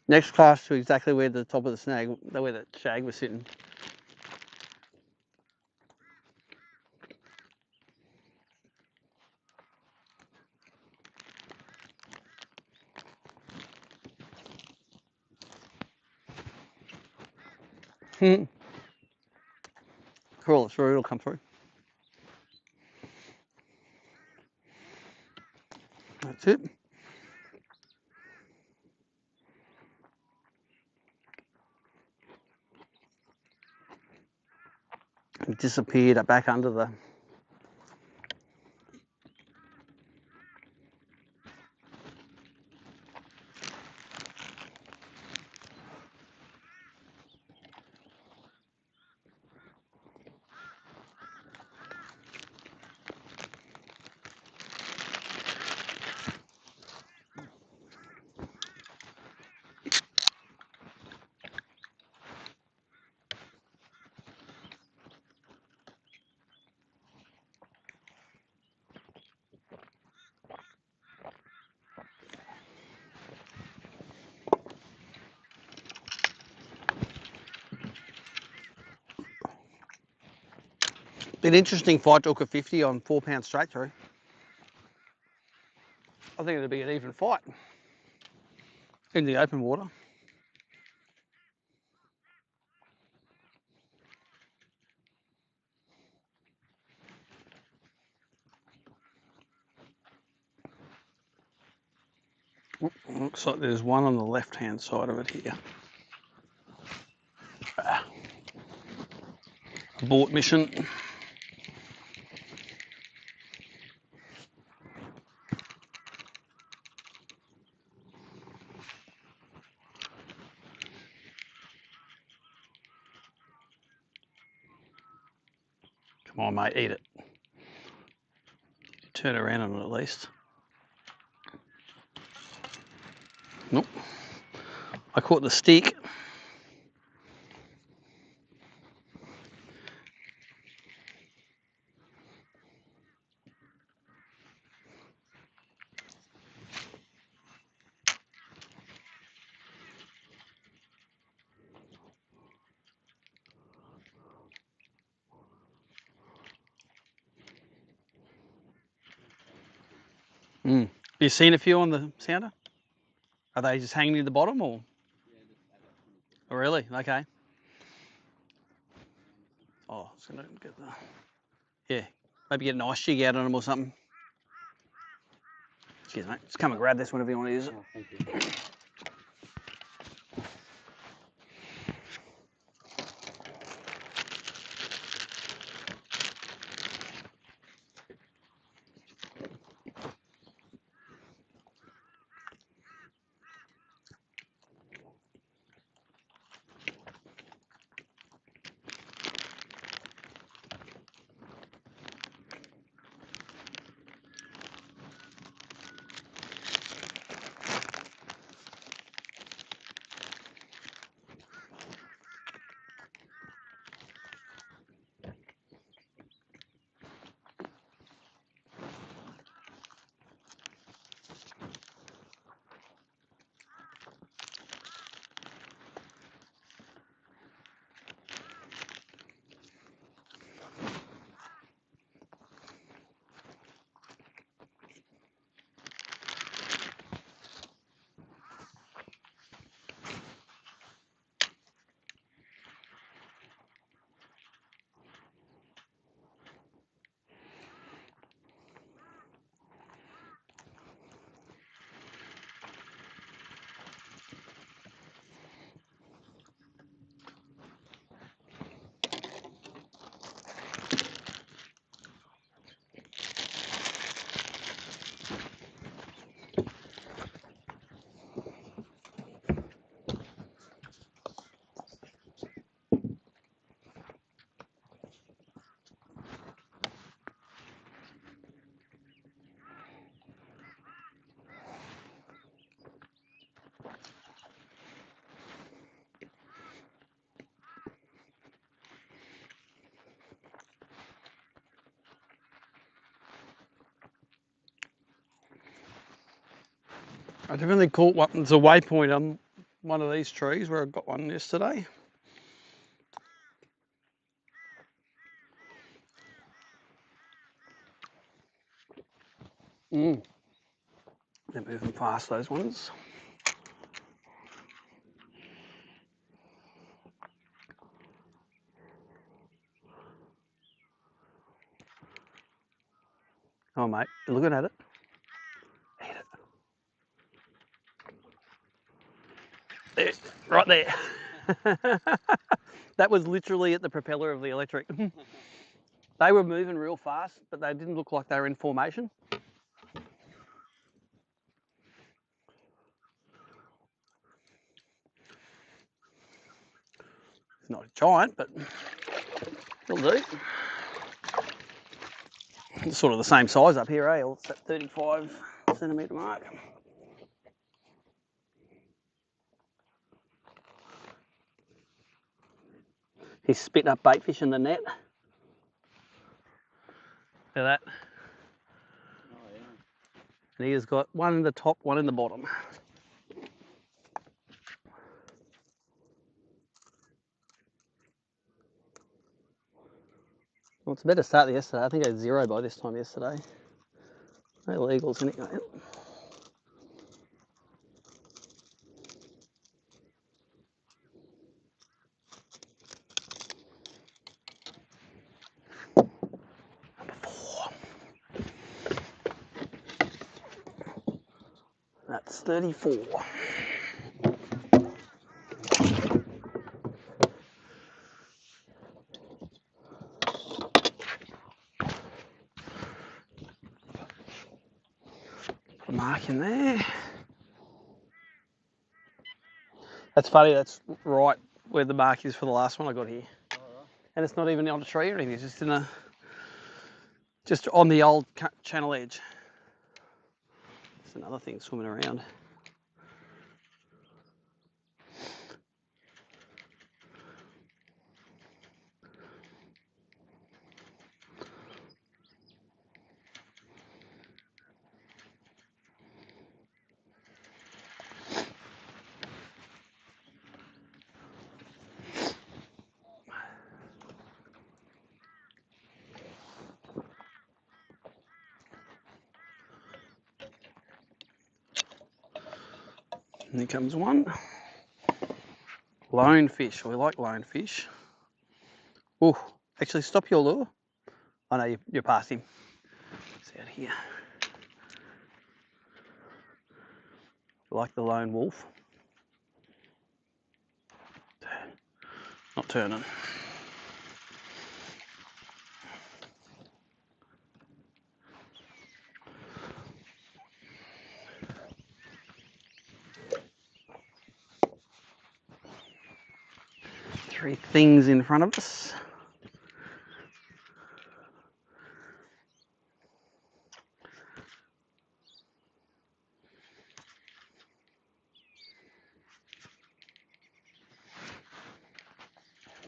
Next cast to exactly where the top of the snag, where the shag was sitting. Crawl it through, it'll come through. That's it. It disappeared back under the... Been interesting fight to hook a 50 on 4 pounds straight through. I think it'll be an even fight in the open water. Looks like there's one on the left-hand side of it here. Abort mission. Come on, mate, eat it. Turn around on it at least. Nope. I caught the stick. Have you seen a few on the sounder? Are they just hanging near the bottom or? Oh, really? Okay. Oh, I was going to get the... Yeah, maybe get an ice jig out on them or something. Excuse me. Just come and grab this whenever you want to use it. Oh, thank you. I definitely caught one. There's a waypoint on one of these trees where I got one yesterday. They're moving fast, those ones. Oh, mate, you're looking at it. Eat it. There, right there. That was literally at the propeller of the electric. They were moving real fast, but they didn't look like they were in formation. It's not a giant, but it'll do. It's sort of the same size up here, eh? It's that 35 centimetre mark. He's spitting up bait fish in the net. Look at that. Oh, yeah. And he has got one in the top, one in the bottom. Well, it's a better start than yesterday. I think I had 0 by this time yesterday. No illegals in it. That's 34. Put a mark in there. That's funny, that's right where the mark is for the last one I got here. All right. And it's not even on a tree or anything, it's just in a Just on the old channel edge. There's another thing swimming around. And here comes one. Lone fish. We like lone fish. Oh, actually stop your lure. I know you're past him. It's out here. Like the lone wolf. Not turning. Three things in front of us.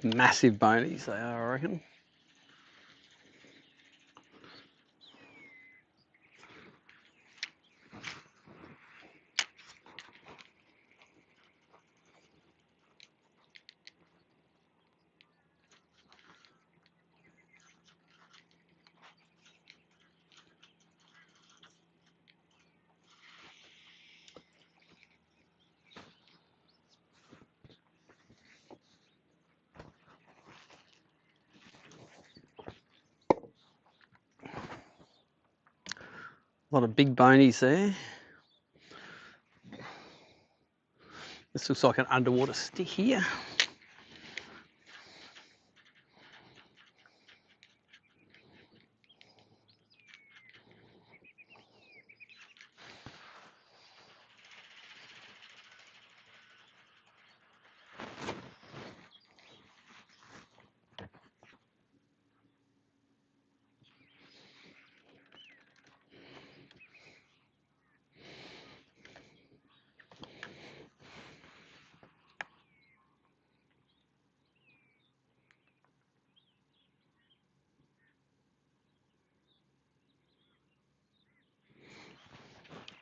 Massive bonies they are, I reckon. A lot of big bonies there. This looks like an underwater stick here.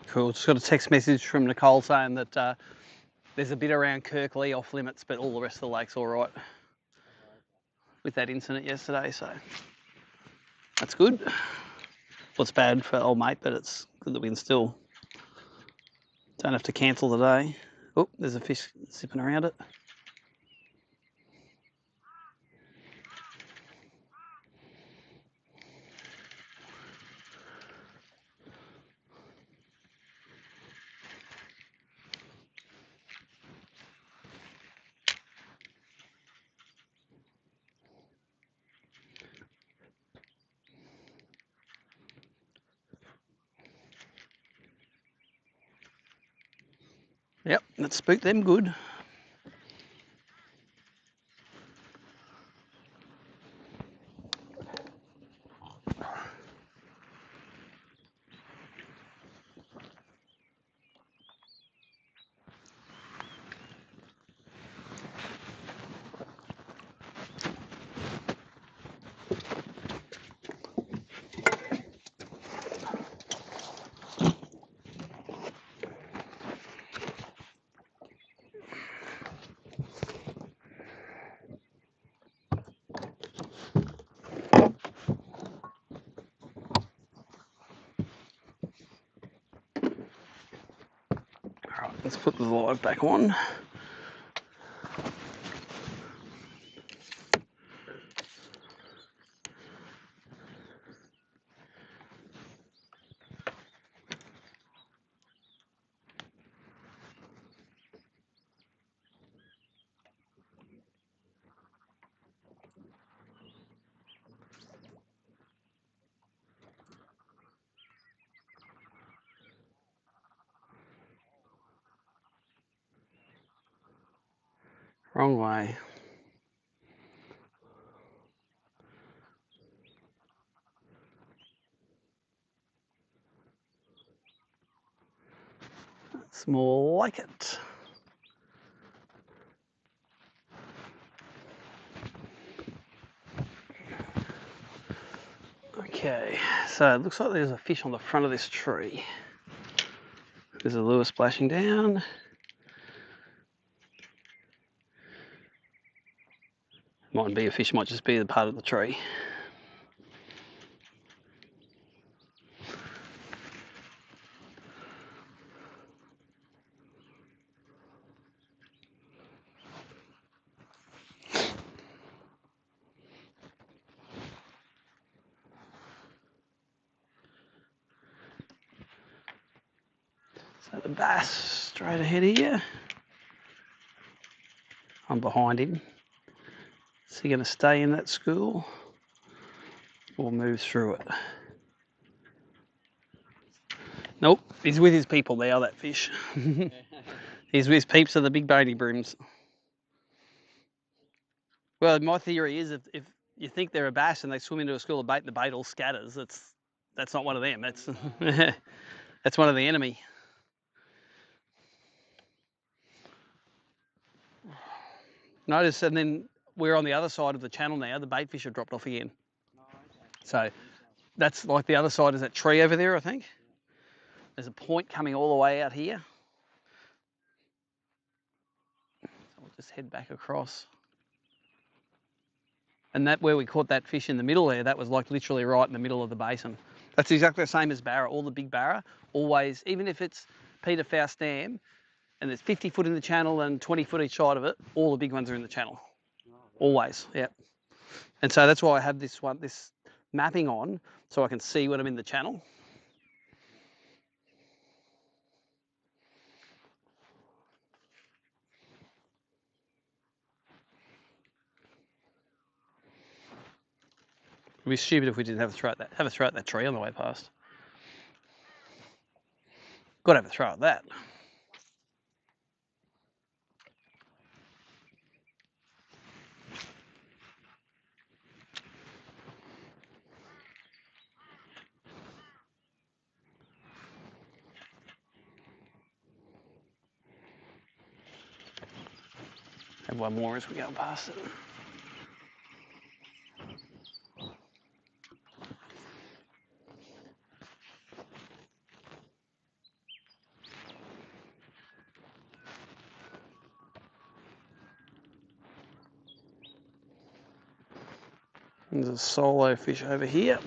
Cool, just got a text message from Nicole saying that there's a bit around Kirkley off limits, but all the rest of the lake's all right with that incident yesterday, so that's good. Well, it's bad for old mate, but it's good that we can still don't have to cancel the day. Oh, there's a fish zipping around it. Yep, that spooked them good. All right, let's put the live back on. Wrong way. It's more like it. Okay, so it looks like there's a fish on the front of this tree. There's a lure splashing down. Mightn't be a fish, might just be the part of the tree. So the bass straight ahead here. I'm behind him. Is he going to stay in that school or move through it? Nope, he's with his people now, that fish. He's with his peeps of the big bony breams. Well, my theory is if you think they're a bass and they swim into a school of bait and the bait all scatters, that's not one of them. That's that's one of the enemy. Notice, and then we're on the other side of the channel now. The bait fish have dropped off again. So that's like the other side is that tree over there, I think. There's a point coming all the way out here. So we'll just head back across. And that where we caught that fish in the middle there, that was like literally right in the middle of the basin. That's exactly the same as barra. All the big barra, always, even if it's Peter Faust Dam, and there's 50 foot in the channel and 20 foot each side of it, all the big ones are in the channel. Always, yeah. And so that's why I have this mapping on, so I can see when I'm in the channel. It'd be stupid if we didn't have a throw at that tree on the way past. Got to have a throw at that. Have one more as we go past it. There's a solo fish over here.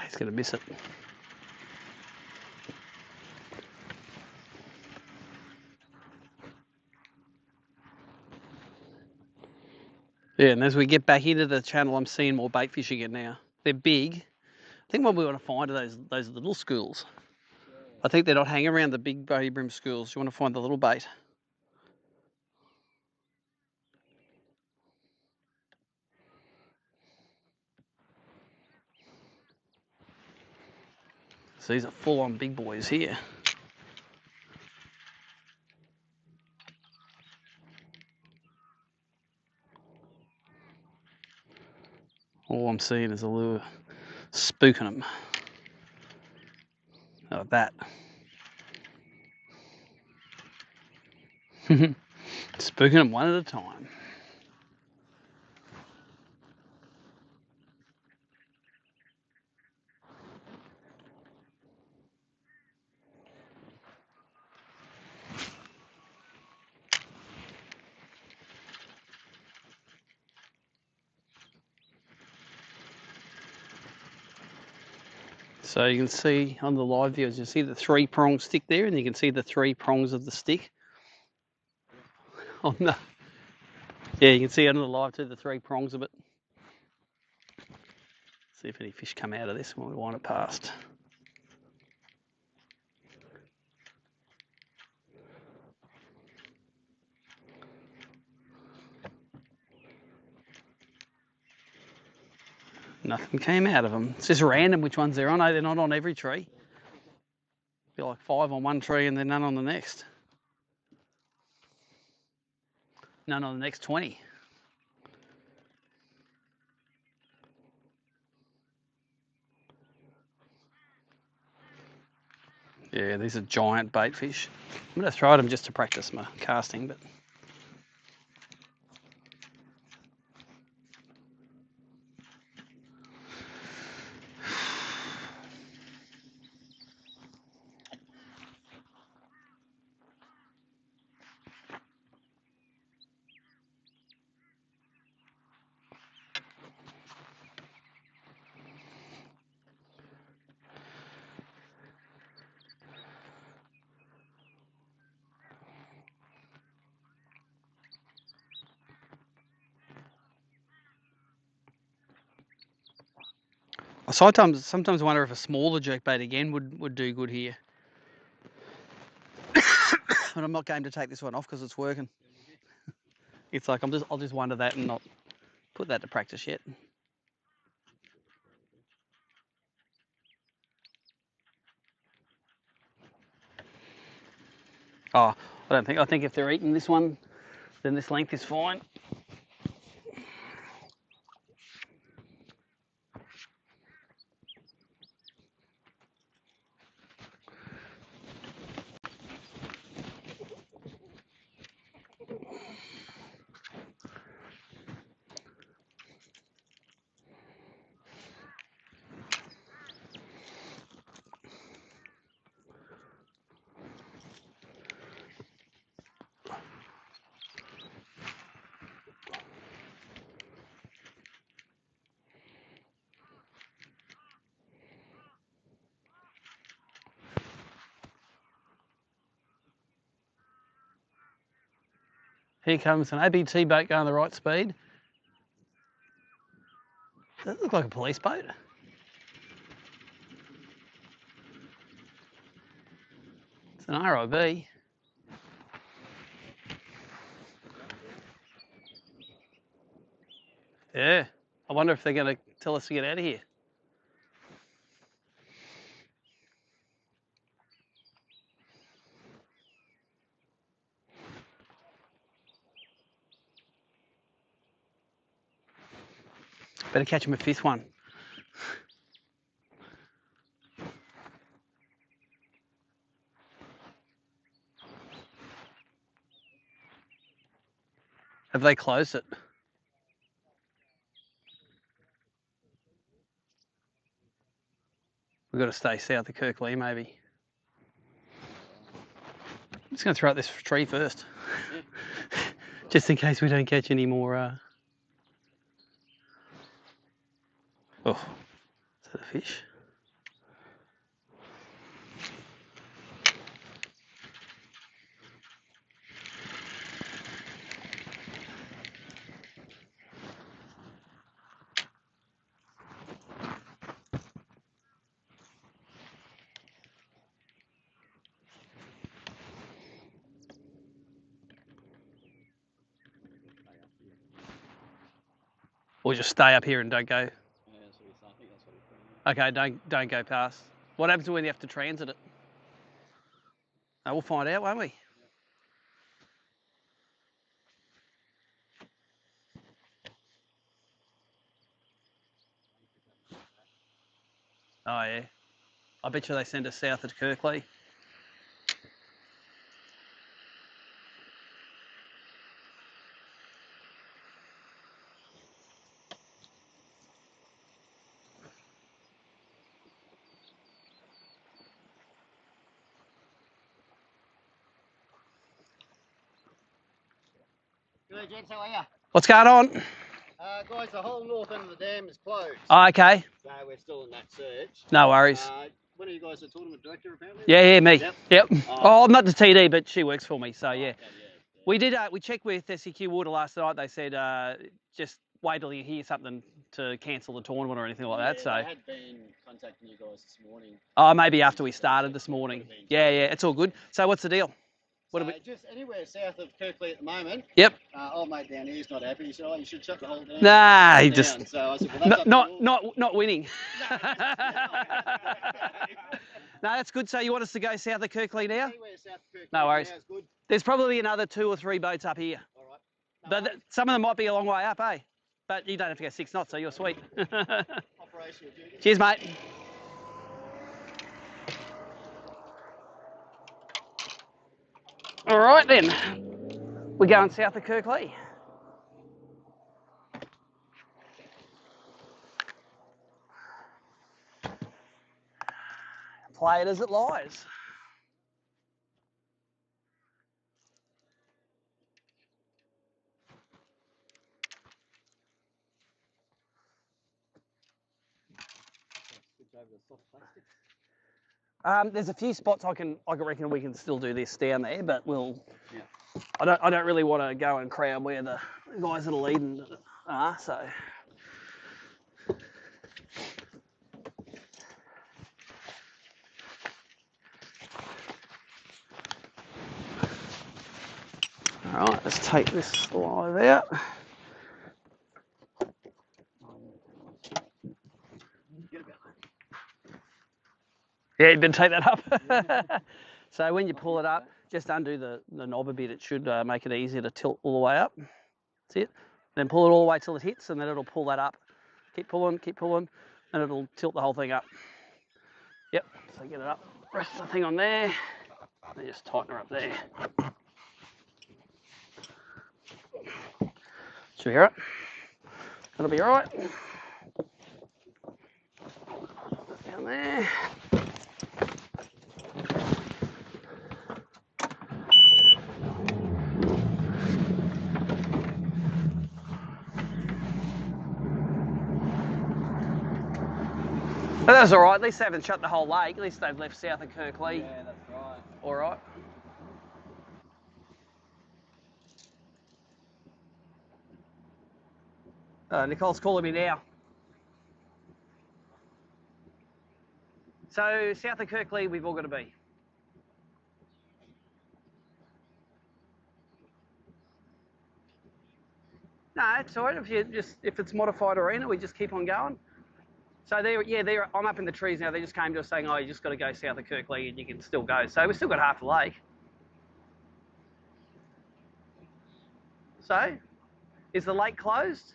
He's going to miss it. Yeah, and as we get back into the channel, I'm seeing more bait fish again now. They're big. I think what we want to find are those little schools. I think they're not hanging around the big bony bream schools. You want to find the little bait. So these are full-on big boys here. All I'm seeing is a lure spooking them. Like that. Spooking them one at a time. So you can see on the live view, you see the 3-prong stick there, and you can see the 3 prongs of the stick. Oh no. Yeah, you can see under the live too, the 3 prongs of it. See if any fish come out of this when we wind it past. Nothing came out of them. It's just random which ones they're on. They're not on every tree. Be like 5 on one tree and then none on the next. None on the next 20. Yeah, these are giant bait fish. I'm going to throw them just to practice my casting, but I sometimes wonder if a smaller jerkbait again would do good here. But I'm not game to take this one off because it's working. It's like I'll just wonder that and not put that to practice yet. Oh, I think if they're eating this one, then this length is fine. Here comes an ABT boat going the right speed. Does that look like a police boat? It's an RIB. Yeah. I wonder if they're going to tell us to get out of here. Better catch him a fifth one. Have they closed it? We've got to stay south of Kirkley, maybe. I'm just going to throw out this tree first. Just in case we don't catch any more. Oh, is that a fish? Or just stay up here and don't go. Okay, don't go past. What happens when you have to transit it? We'll find out, won't we? Oh yeah. I bet you they send us south of Kirkley. Good, gents, how are you? What's going on? Guys, the whole north end of the dam is closed. Oh, okay. So we're still in that search. No worries. One of you guys a tournament director, apparently? Yeah, me. Yep. Oh. Oh, I'm not the TD, but she works for me, so yeah. Okay, yeah. We did. We checked with SEQ Water last night. They said just wait till you hear something to cancel the tournament or anything like that. So I had been contacting you guys this morning. Oh, maybe after we started this morning. Yeah, it's all good. So what's the deal? What So just anywhere south of Kirkley at the moment. Yep. Old mate down here is not happy. He said, "Oh, you should shut the whole dam." Nah, he just So I said, "Well, that's not winning. No, that's good. So you want us to go south of Kirkley now? Anywhere south of Kirkland No worries. now is good. There's probably another 2 or 3 boats up here. All right. No But worries. some of them might be a long way up, eh? But you don't have to go 6 knots, so you're sweet. Operational duty. Cheers, mate. All right then, we're going south of Kirkley. Play it as it lies. Switch over to soft plastic. There's a few spots I reckon we can still do this down there, but we'll. Yeah. I don't really want to go and crowd where the guys that are leading are. So. All right, let's take this live out. Yeah, you better take that up. So when you pull it up, just undo the knob a bit. It should make it easier to tilt all the way up. See it? Then pull it all the way till it hits, and then it'll pull that up. Keep pulling, and it'll tilt the whole thing up. Yep, so get it up. Rest the thing on there, and just tighten her up there. Should we hear it? That'll be all right. Down there. But that's all right. At least they haven't shut the whole lake. At least they've left south of Kirkley. Yeah, that's right. All right. Nicole's calling me now. So south of Kirkley, we've all got to be. No, it's all right. If it's modified arena, we just keep on going. So I'm up in the trees now. They just came to us saying, oh, you just got to go south of Kirkley and you can still go. So we've still got half the lake. So, is the lake closed?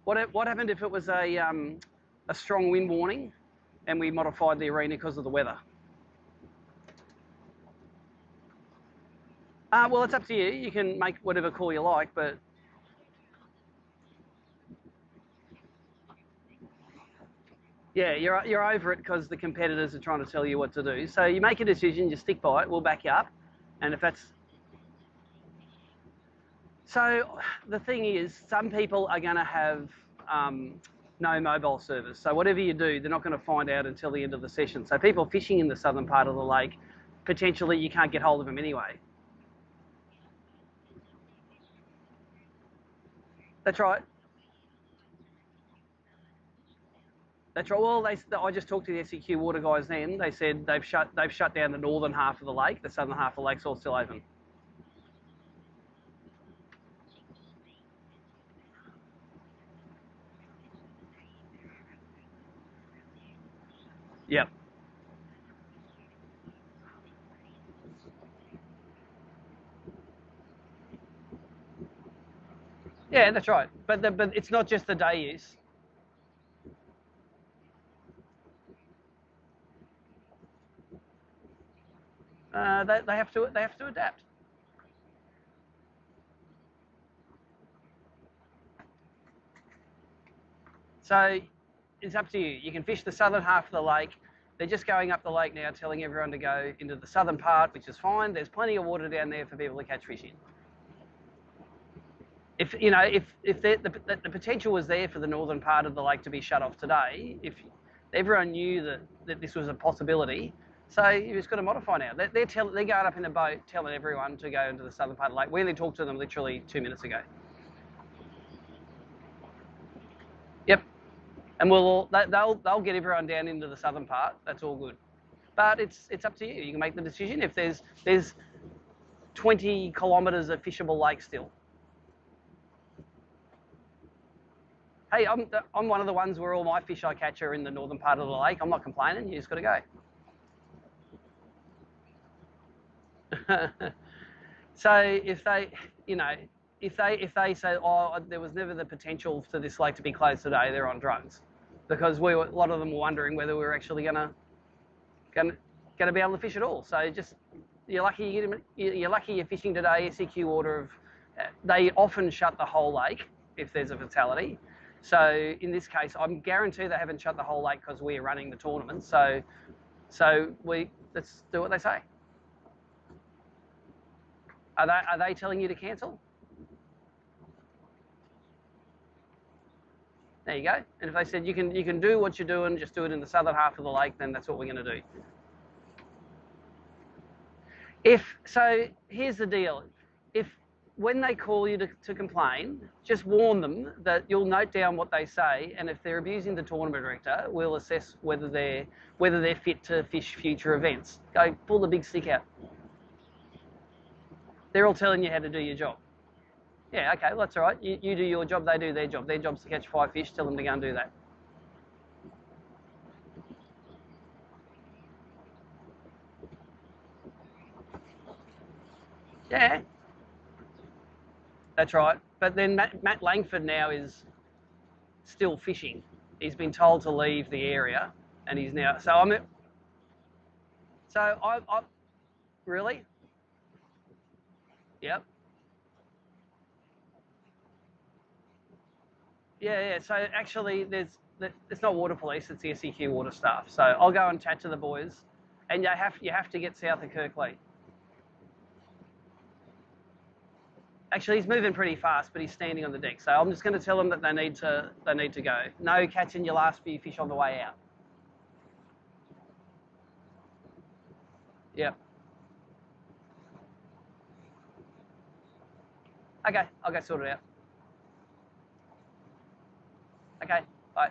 What happened if it was a strong wind warning and we modified the arena because of the weather? Well, it's up to you. You can make whatever call you like, but yeah, you're over it because the competitors are trying to tell you what to do. So you make a decision, you stick by it, we'll back you up. And if that's... So the thing is, some people are going to have no mobile service. So whatever you do, they're not going to find out until the end of the session. So people fishing in the southern part of the lake, potentially you can't get hold of them anyway. That's right. That's right. Well, I just talked to the SEQ water guys then. They said they've shut down the northern half of the lake. The southern half of the lake's all still open. Yep. Yeah, that's right. But it's not just the day use. They have to adapt. So it's up to you. You can fish the southern half of the lake. They're just going up the lake now, telling everyone to go into the southern part, which is fine. There's plenty of water down there for people to catch fish in. If the potential was there for the northern part of the lake to be shut off today, if everyone knew that this was a possibility, so you just got to modify now. They're going up in the boat, telling everyone to go into the southern part of the lake. We only talked to them literally 2 minutes ago. Yep, and they'll get everyone down into the southern part. That's all good, but it's up to you. You can make the decision. If there's 20 kilometres of fishable lake still. Hey, I'm one of the ones where all my fish I catch are in the northern part of the lake. I'm not complaining. You just got to go. So if they, you know, if they say, oh, there was never the potential for this lake to be closed today, they're on drugs, because a lot of them were wondering whether we were actually gonna be able to fish at all. So just you're lucky you're fishing today. SEQ order of they often shut the whole lake if there's a fatality. So in this case, I'm guaranteed they haven't shut the whole lake because we're running the tournament. So let's do what they say. Are they telling you to cancel? There you go. And if they said you can do what you're doing, just do it in the southern half of the lake, then that's what we're going to do. So here's the deal. When they call you to complain, just warn them that you'll note down what they say, and if they're abusing the tournament director, we'll assess whether they're fit to fish future events. Go pull the big stick out. They're all telling you how to do your job. Yeah, okay, well, that's all right. You do your job, they do their job. Their job's to catch 5 fish. Tell them to go and do that. Yeah, that's right. But then Matt Langford now is still fishing. He's been told to leave the area, and he's now. I really. Yep. Yeah. So actually, it's not water police; it's the SEQ water staff. So I'll go and chat to the boys, and you have to get south of Kirkley. Actually, he's moving pretty fast, but he's standing on the deck. So I'm just going to tell them that they need to go. No catching your last few fish on the way out. Yep. Okay, I'll go sort it out. Okay, bye.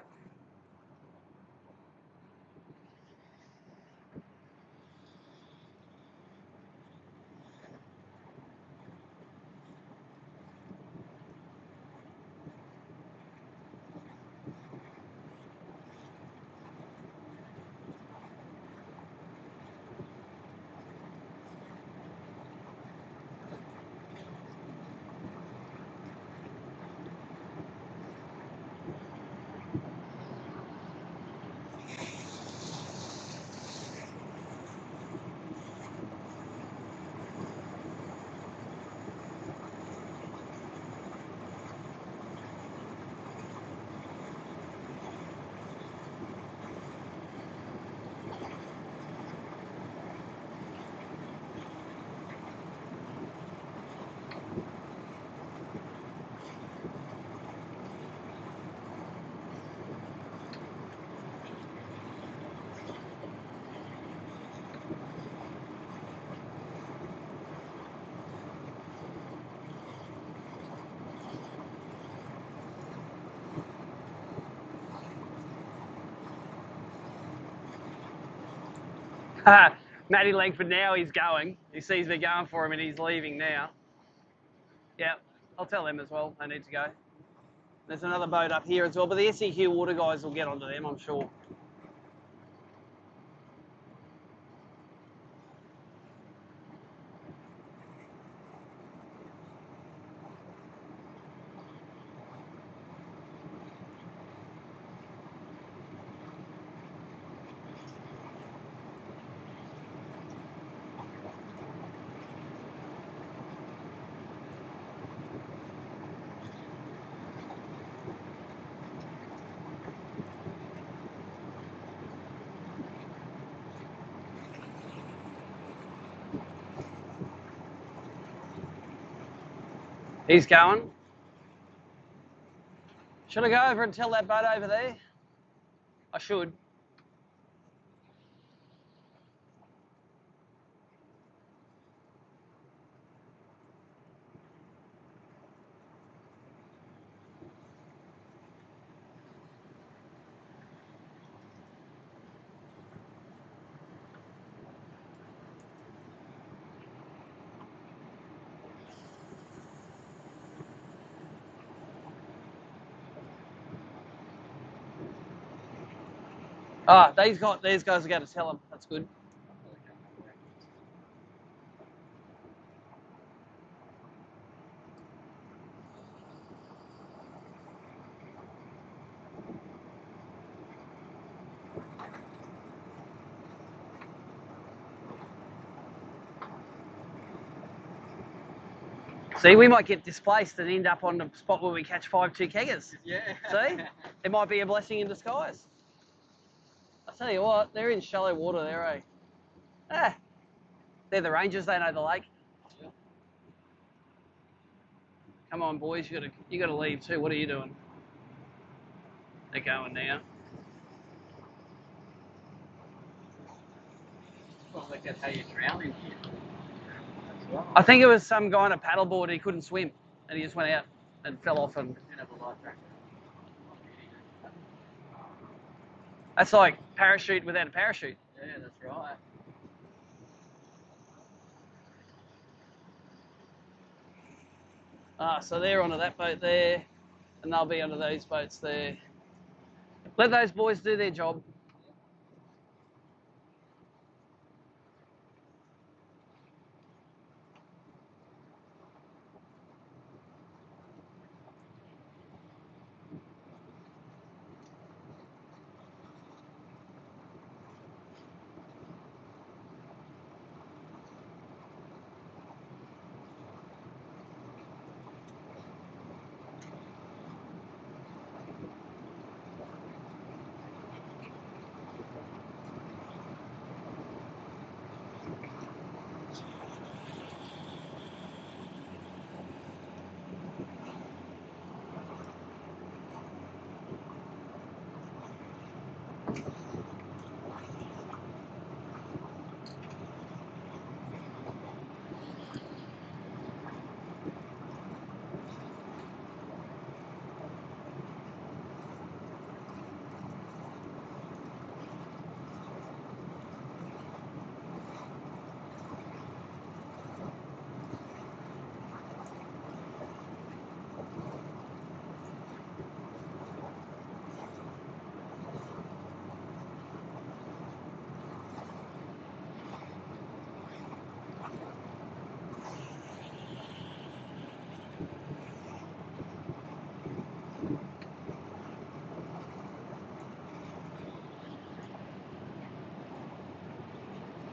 Matty Langford now he's going. He sees me going for him and he's leaving now. Yeah, I'll tell them as well. They need to go. There's another boat up here as well, but the SEQ water guys will get onto them, I'm sure. He's going. Should I go over and tell that boat over there? I should. Ah, these guys are going to tell him. That's good. See, we might get displaced and end up on the spot where we catch 5 2-keggers. Yeah. See? It might be a blessing in disguise. I'll tell you what, they're in shallow water there, eh? Ah, they're the rangers, they know the lake. Yeah. Come on, boys, you gotta leave too. What are you doing? They're going now. Well, like that's how you drown in here. That's right. I think it was some guy on a paddleboard and he couldn't swim and he just went out and fell off and Didn't have a life jacket. that's like parachute without a parachute. Yeah, that's right. Ah, so they're onto that boat there and they'll be onto those boats there. Let those boys do their job.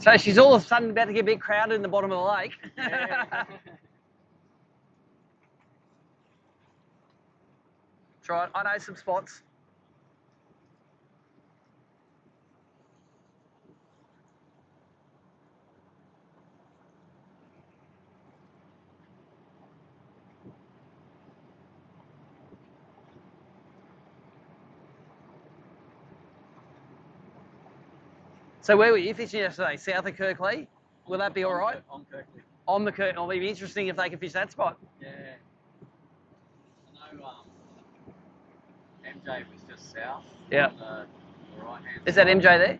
So she's all of a sudden about to get a bit crowded in the bottom of the lake. Yeah. Try it. I know some spots. So where were you fishing yesterday? South of Kirkley? Will that be all right? On Kirkley. On the Kirk, it'll be interesting if they can fish that spot. Yeah. I know MJ was just south. Yeah. On the right hand Is that side. MJ there?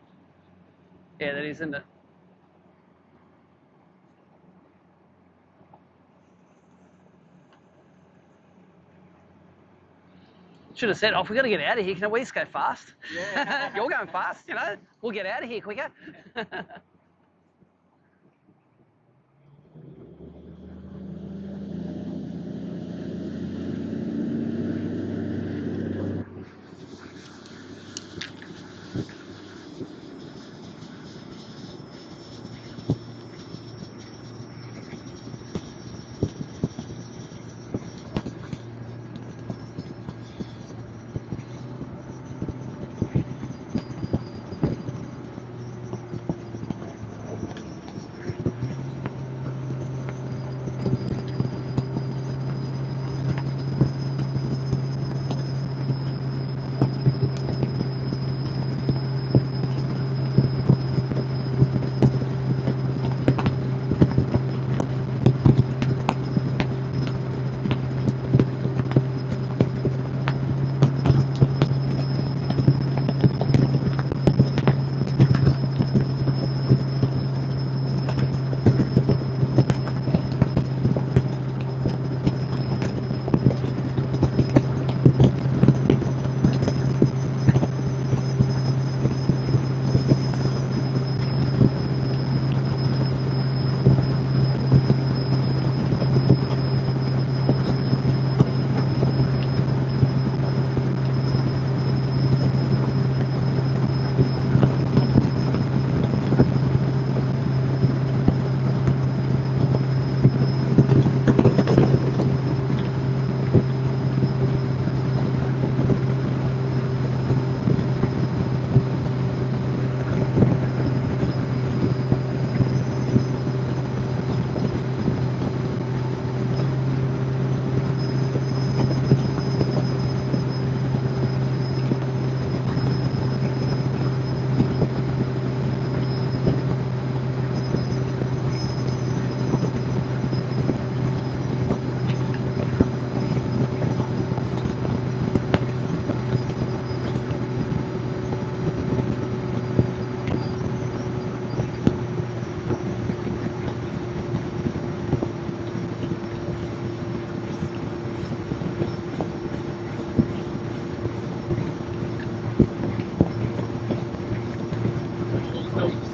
Yeah, that is, isn't it? Should have said, oh, if we're going to get out of here, can we just go fast? Yeah. You're going fast, you know. We'll get out of here quicker.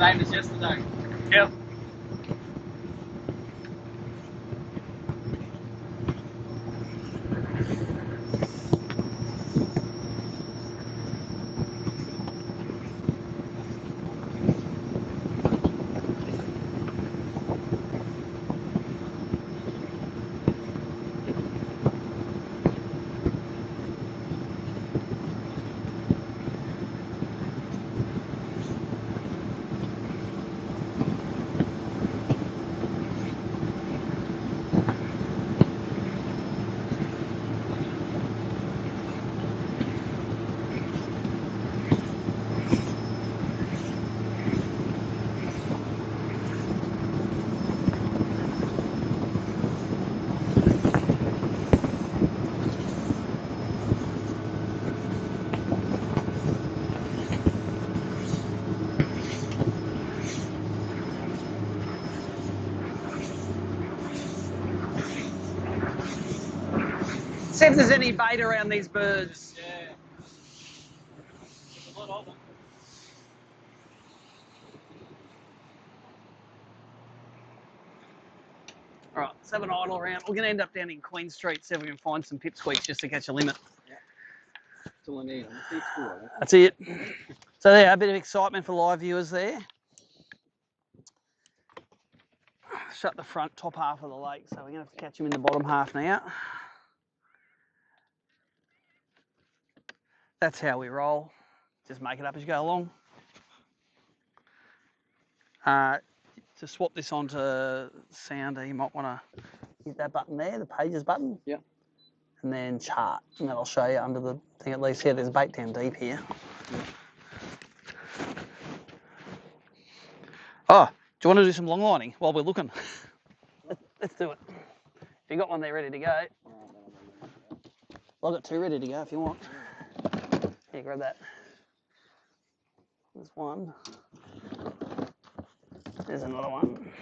Same as yesterday. Yep. See if there's any bait around these birds. Yeah. There's a lot of them. All right, let's have an idle around. We're going to end up down in Queen Street, see if we can find some pipsqueaks just to catch a limit. Yeah. That's all I need. I'm a big squirrel. That's it. So there, a bit of excitement for live viewers there. Shut the front top half of the lake, so we're going to have to catch them in the bottom half now. That's how we roll. Just make it up as you go along. To swap this onto sounder, you might want to hit that button there, the pages button. Yeah. And then chart, and that'll show you under the thing at least. Yeah, there's bait down deep here. Yeah. Oh, do you want to do some long lining while we're looking? Let's do it. If you got one there ready to go. Well, I've got two ready to go if you want. Here, grab that. There's one. There's another one.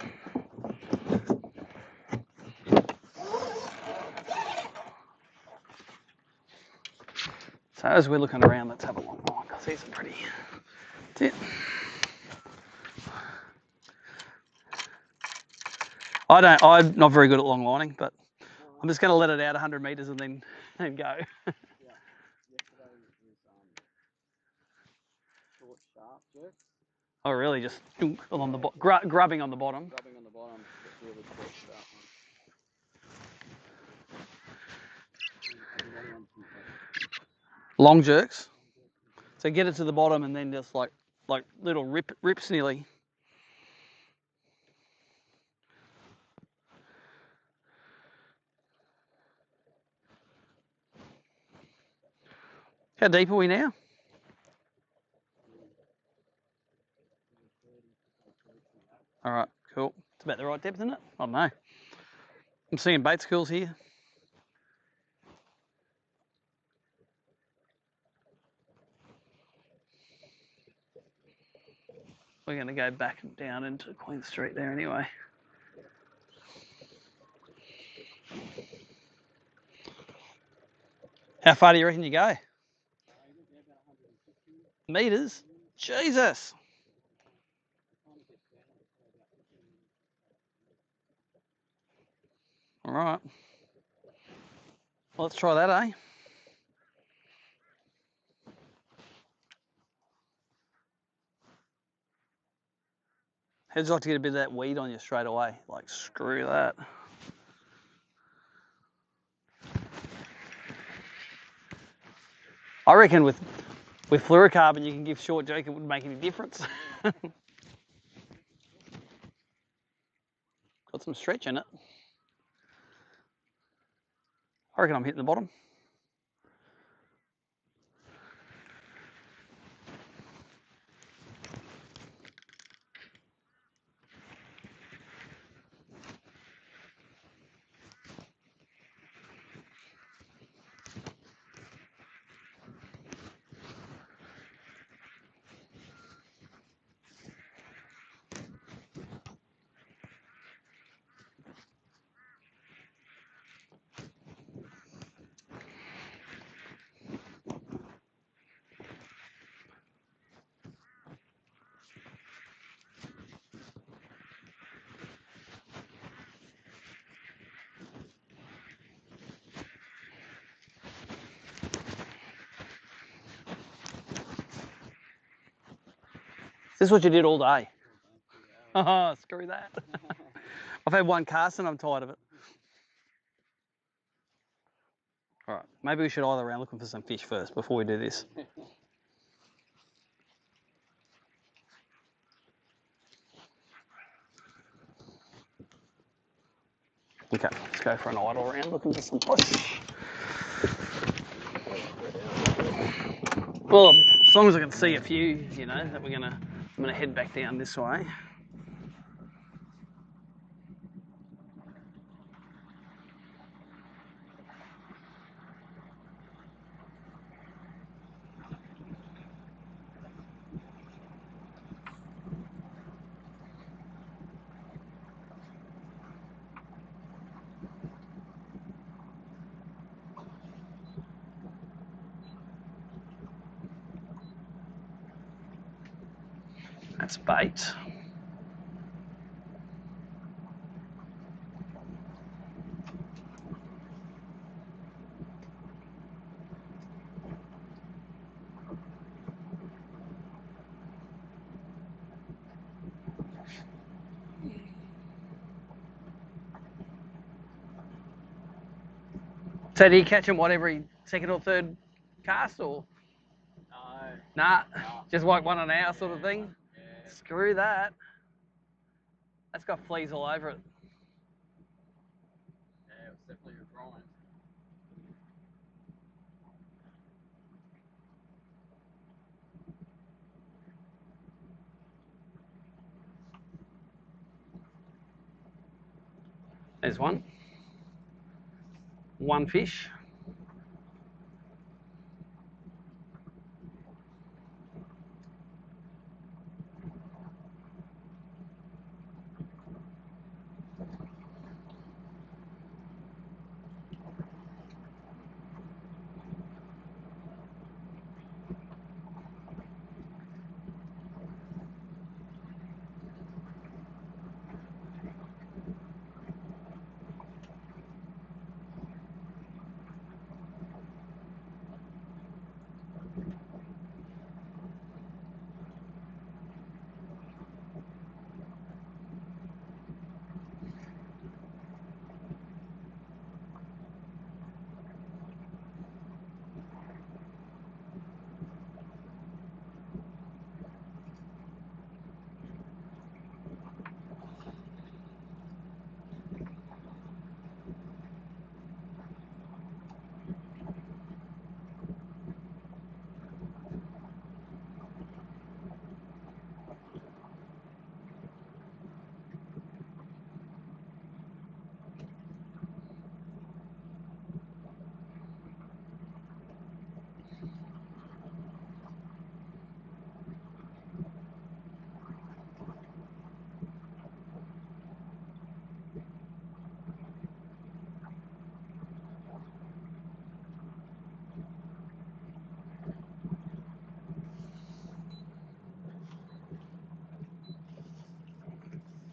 So as we're looking around, let's have a long line. I see some pretty. That's it. I'm not very good at long lining, but I'm just going to let it out 100 metres and then go. Yeah. Yesterday was short, sharp jerks. Oh, really? Just along the grubbing on the bottom. Rubbing on the bottom, but really short, sharp ones. Long jerks. So get it to the bottom and then just like little rips nearly. How deep are we now? All right, cool. It's about the right depth, isn't it? I don't know. I'm seeing bait schools here. We're going to go back and down into Queen Street there anyway. How far do you reckon you go? Meters? Jesus! All right. Well, let's try that, eh? How'd you like to get a bit of that weed on you straight away? Like, screw that. I reckon with fluorocarbon you can give short jerk, it wouldn't make any difference. Got some stretch in it. I reckon I'm hitting the bottom. This is what you did all day. Yeah. Oh, screw that. I've had one cast and I'm tired of it. All right, maybe we should either around looking for some fish first before we do this. Okay, let's go for an idle round looking for some fish. Well, as long as I can see a few, you know, that I'm gonna head back down this way. That's bait. So do you catch them what every second or third cast or? No. Nah, No. just like one an hour sort of thing. Yeah. Screw that. That's got fleas all over it. Yeah, it was definitely a grind. There's one. One fish.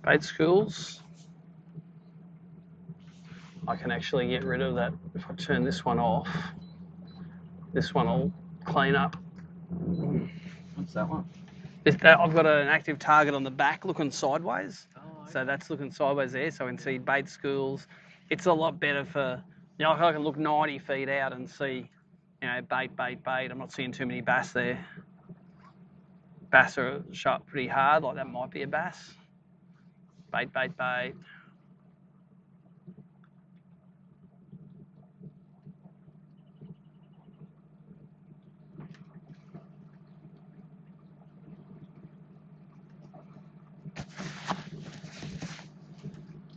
Bait schools. I can actually get rid of that if I turn this one off. This one will clean up. What's that one? I've got an active target on the back looking sideways. Oh, okay. So that's looking sideways there, so I can see bait schools. It's a lot better for, you know, I can look 90 feet out and see, you know, bait. I'm not seeing too many bass there. Bass are shot pretty hard, like that might be a bass. Bait.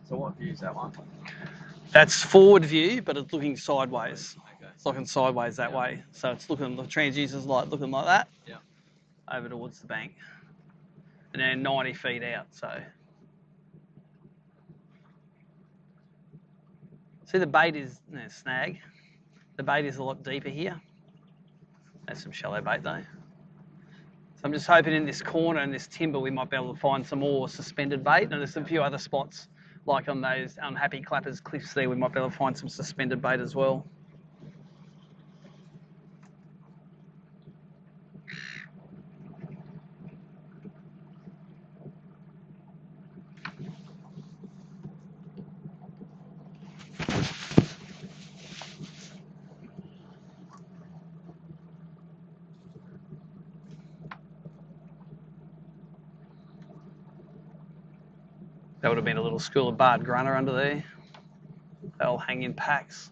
So what view is that one? That's forward view, but it's looking sideways. Okay. It's looking sideways that way. So it's looking, the transducer's like looking like that. Yeah. Over towards the bank. And then 90 feet out, so. See the bait is, snag. The bait is a lot deeper here. There's some shallow bait though. So I'm just hoping in this corner in this timber we might be able to find some more suspended bait. And there's a few other spots like on those unhappy clappers cliffs there, we might be able to find some suspended bait as well. That would have been a little school of barred grunter under there. They'll hang in packs.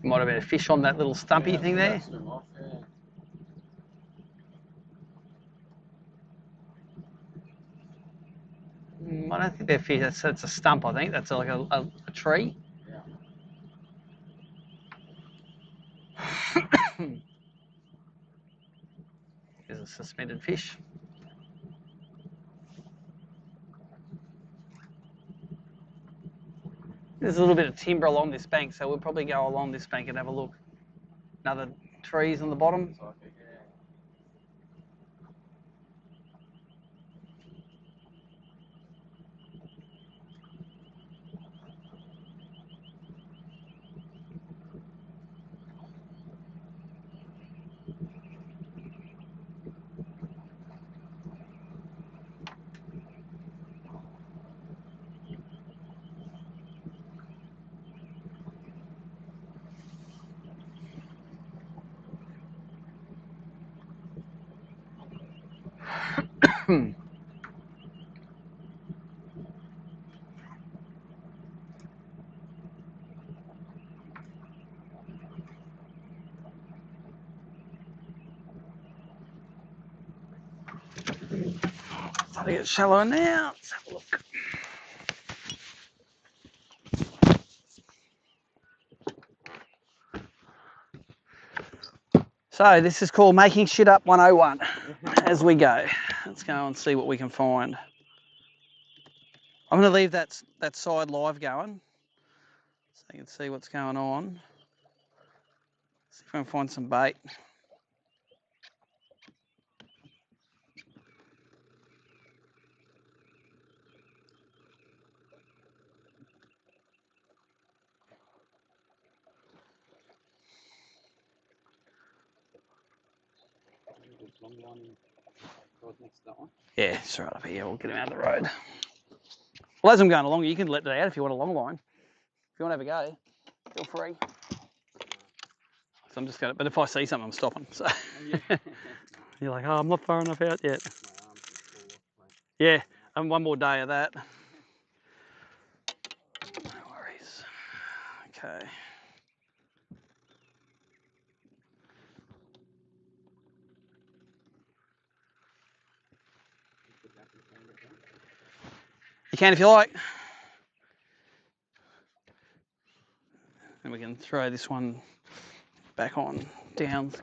Might have been a fish on that little stumpy thing there. Off, I don't think they're fish. That's a stump, I think. That's like a tree. Yeah. There's a suspended fish. There's a little bit of timber along this bank, so we'll probably go along this bank and have a look. Another trees on the bottom. Starting to get shallower now. Let's have a look. So this is called making shit up 101 as we go. Let's go and see what we can find. I'm going to leave that side live going so you can see what's going on. See if I can find some bait. Yeah, it's right up here. We'll get him out of the road. Well, as I'm going along, you can let it out if you want a long line. If you want to have a go, feel free. So I'm just going to, but if I see something, I'm stopping. So you're like, oh, I'm not far enough out yet. Yeah, and one more day of that. No worries. Okay. You can if you like. And we can throw this one back on down.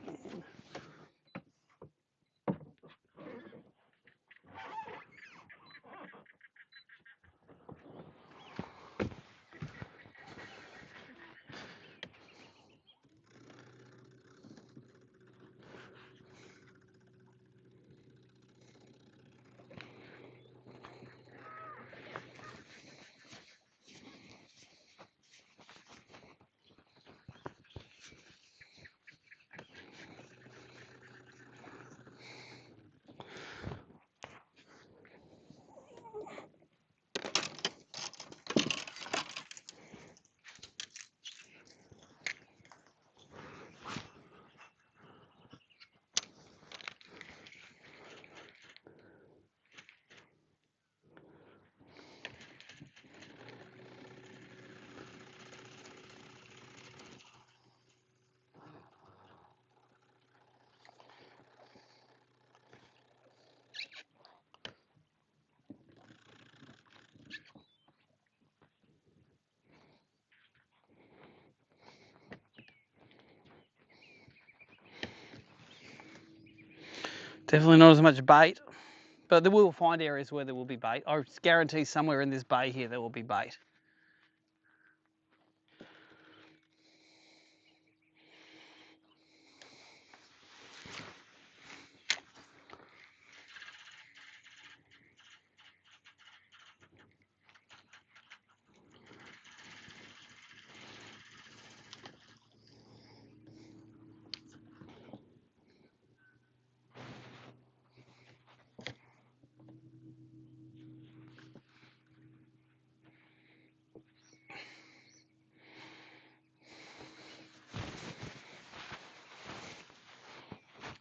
Definitely not as much bait, But we will find areas where there will be bait. I guarantee somewhere in this bay here there will be bait.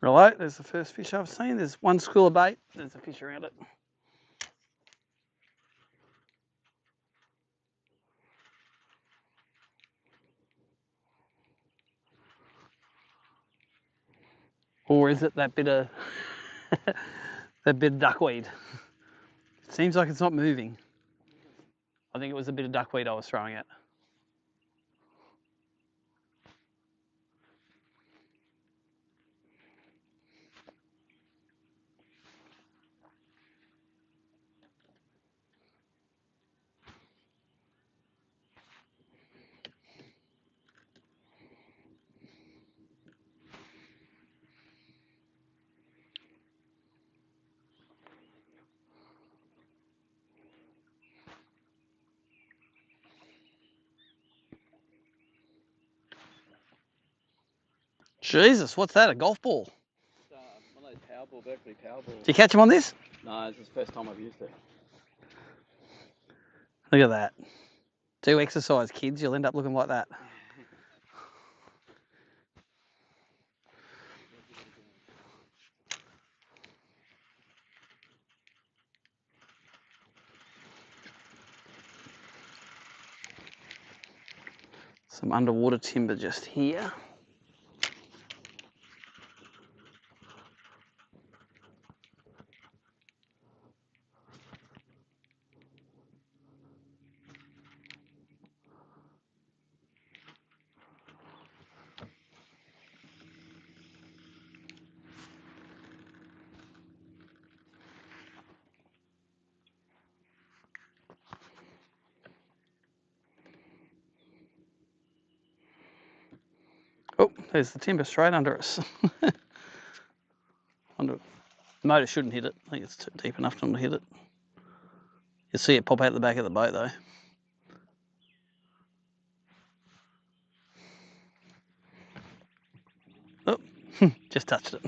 Right, there's the first fish I've seen. There's one school of bait. There's a fish around it. Or is it that bit of that bit of duckweed? It seems like it's not moving. I think it was a bit of duckweed I was throwing at. Jesus, what's that? A golf ball? One of those Powerball, Berkeley Powerball. Did you catch him on this? No, this is the first time I've used it. Look at that. Do exercise, kids. You'll end up looking like that. Some underwater timber just here. Oh, there's the timber straight under us. The motor shouldn't hit it. I think it's too deep enough for them to hit it. You'll see it pop out the back of the boat though. Oh, just touched it.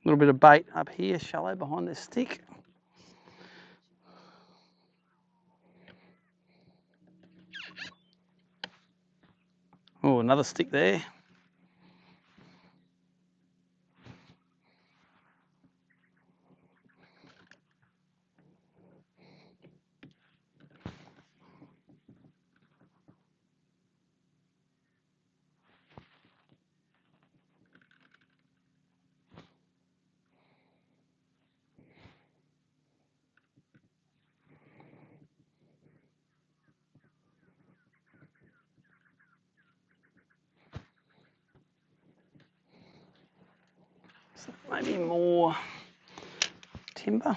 A little bit of bait up here, shallow behind this stick. Oh, another stick there. So maybe more timber.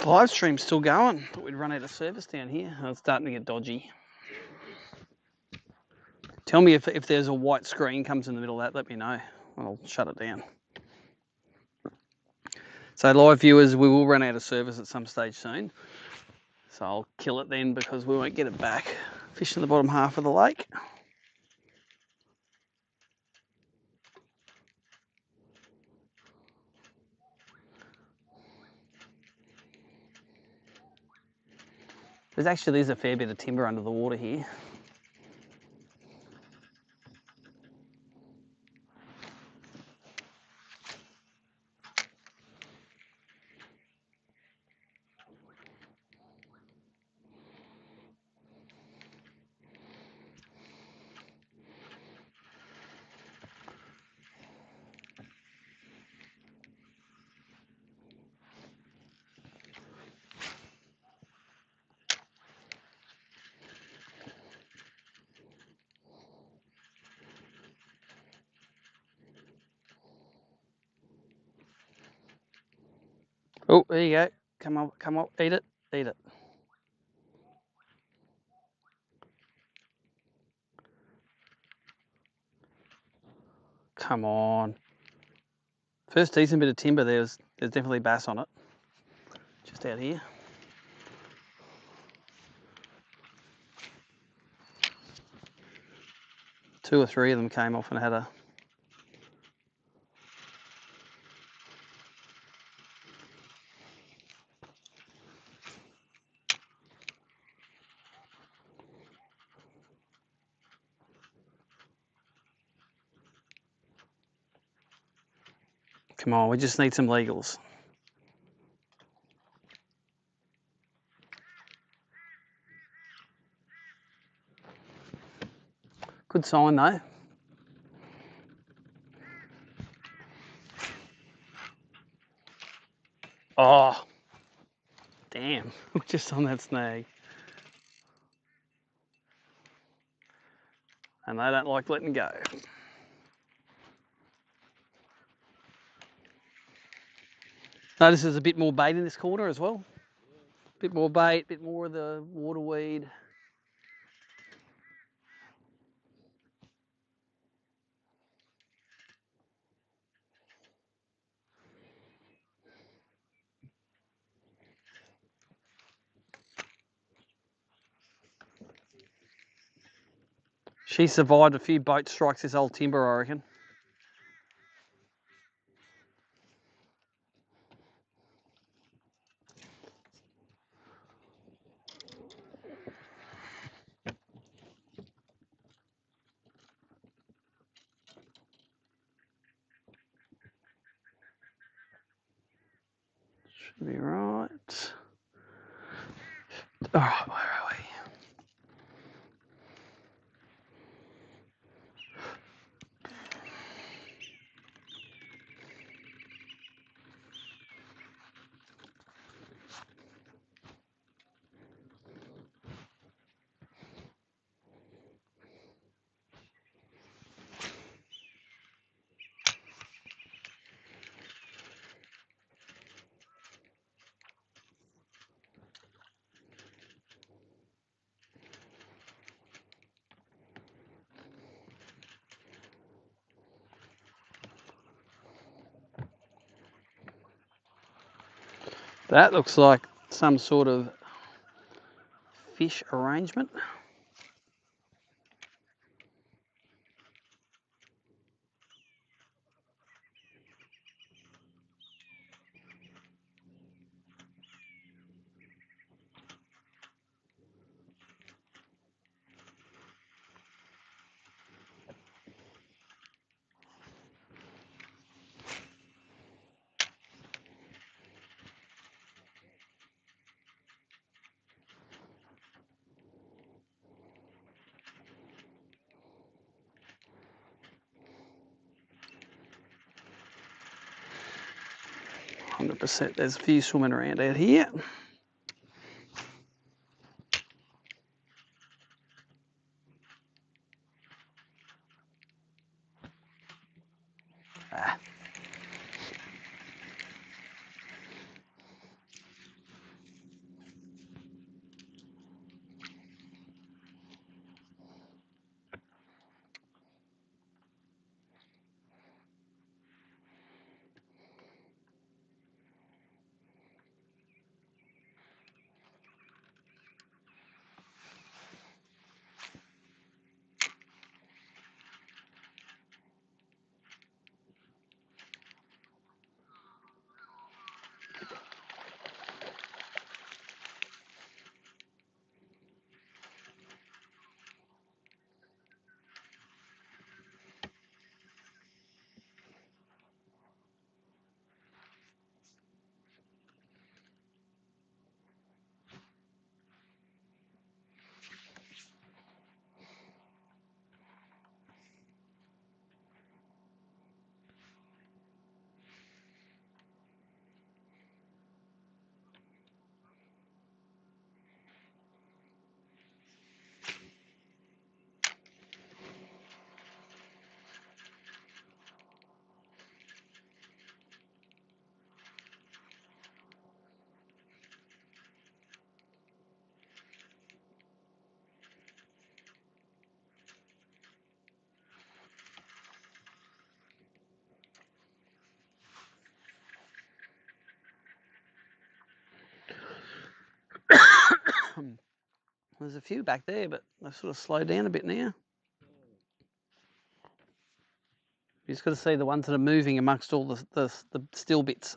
live stream's still going. Thought we'd run out of service down here. Oh, it's starting to get dodgy. Tell me if there's a white screen comes in the middle of that, let me know. I'll shut it down. So live viewers, we will run out of service at some stage soon. So I'll kill it then because we won't get it back. Fish in the bottom half of the lake. There's a fair bit of timber under the water here. Oh, there you go. Come on, eat it. Come on. First decent bit of timber, there's definitely bass on it. Just out here. Two or three of them came off and had a... Come on, we just need some legals. Good sign though. Oh, damn, we're just on that snag. And they don't like letting go. Notice there's a bit more bait in this corner as well. Bit more bait, bit more of the water weed. She survived a few boat strikes, this old timber, I reckon. Should be right. All right, where are we? That looks like some sort of fish arrangement. %. There's a few swimming around out here. There's a few back there, but they've sort of slowed down a bit now. You just got to see the ones that are moving amongst all the still bits.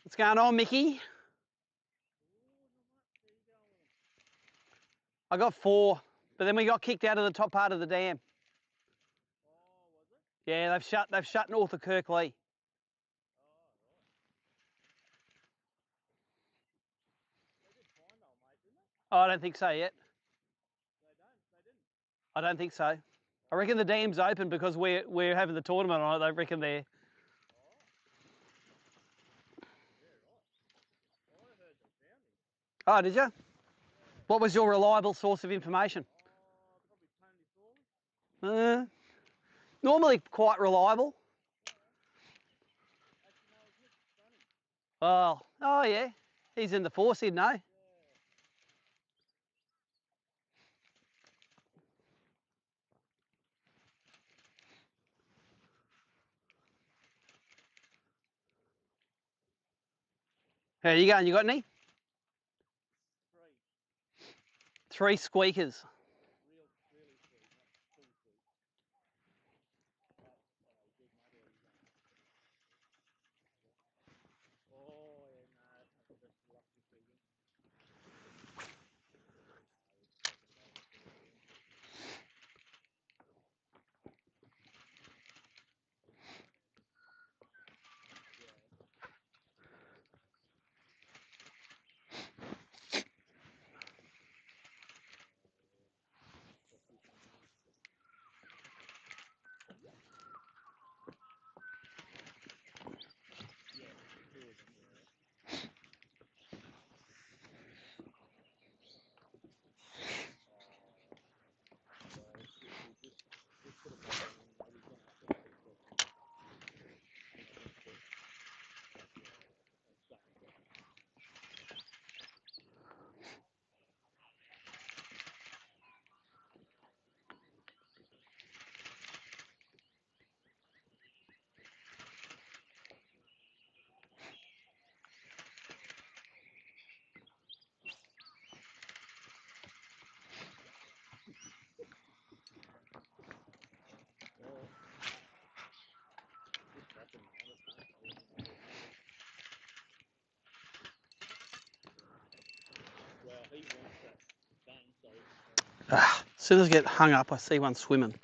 What's going on, Mickey? I got 4, but then we got kicked out of the top part of the dam. Yeah, they've shut north of Kirkley. Oh, I don't think so yet. I don't think so. I reckon the dam's open because we're having the tournament on it. I reckon they're. Oh, did you? What was your reliable source of information? Normally quite reliable. Oh yeah. He's in the force, he'd know. How you going? You got any? 3 squeakers. As soon as I get hung up, I see one swimming.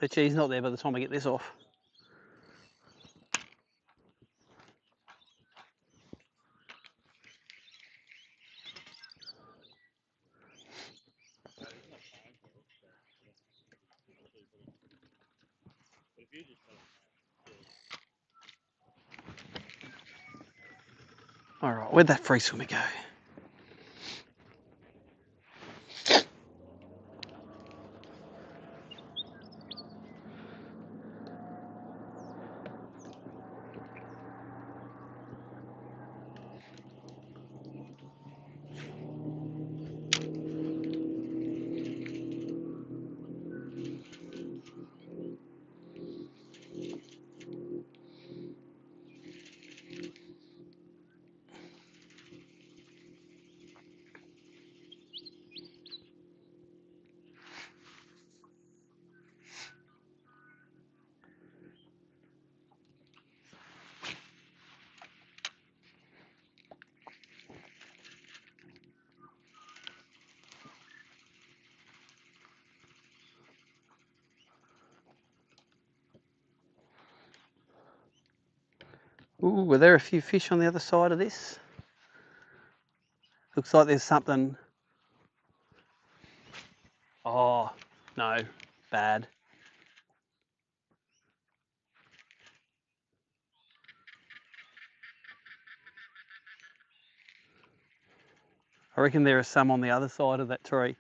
Bet you he's not there by the time I get this off. All right, where'd that free swimmer go? Ooh, were there a few fish on the other side of this? Looks like there's something. Oh, no, bad. I reckon there are some on the other side of that tree.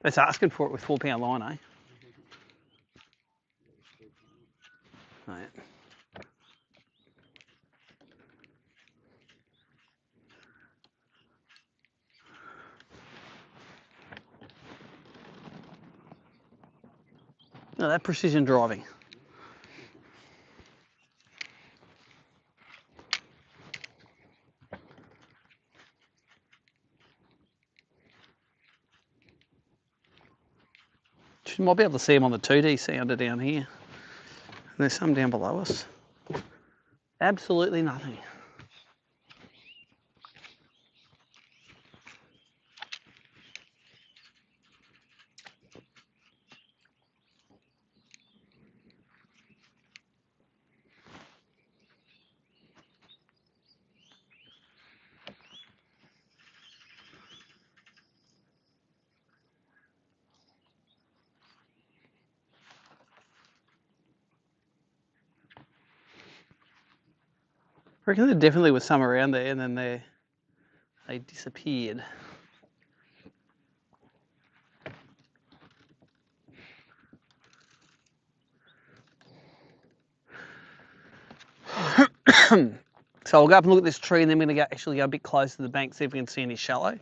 That's asking for it with 4-pound line, eh? Oh, yeah. No, that precision driving. You might be able to see them on the 2D sounder down here. There's some down below us. Absolutely nothing. I reckon there definitely was some around there and then they disappeared. So I'll go up and look at this tree and then we're going to actually go a bit closer to the bank, see if we can see any shallow.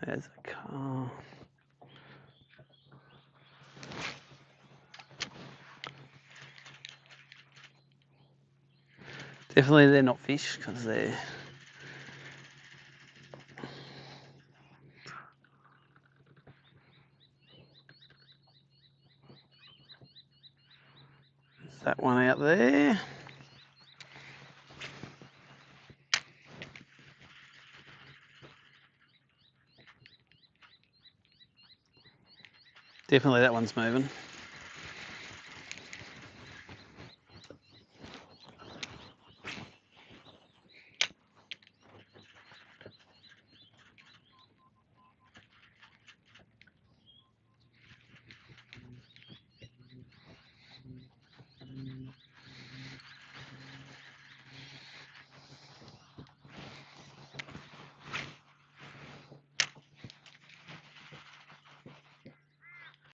There's a car. Definitely they're not fish because they're... There's that one out there. Definitely that one's moving.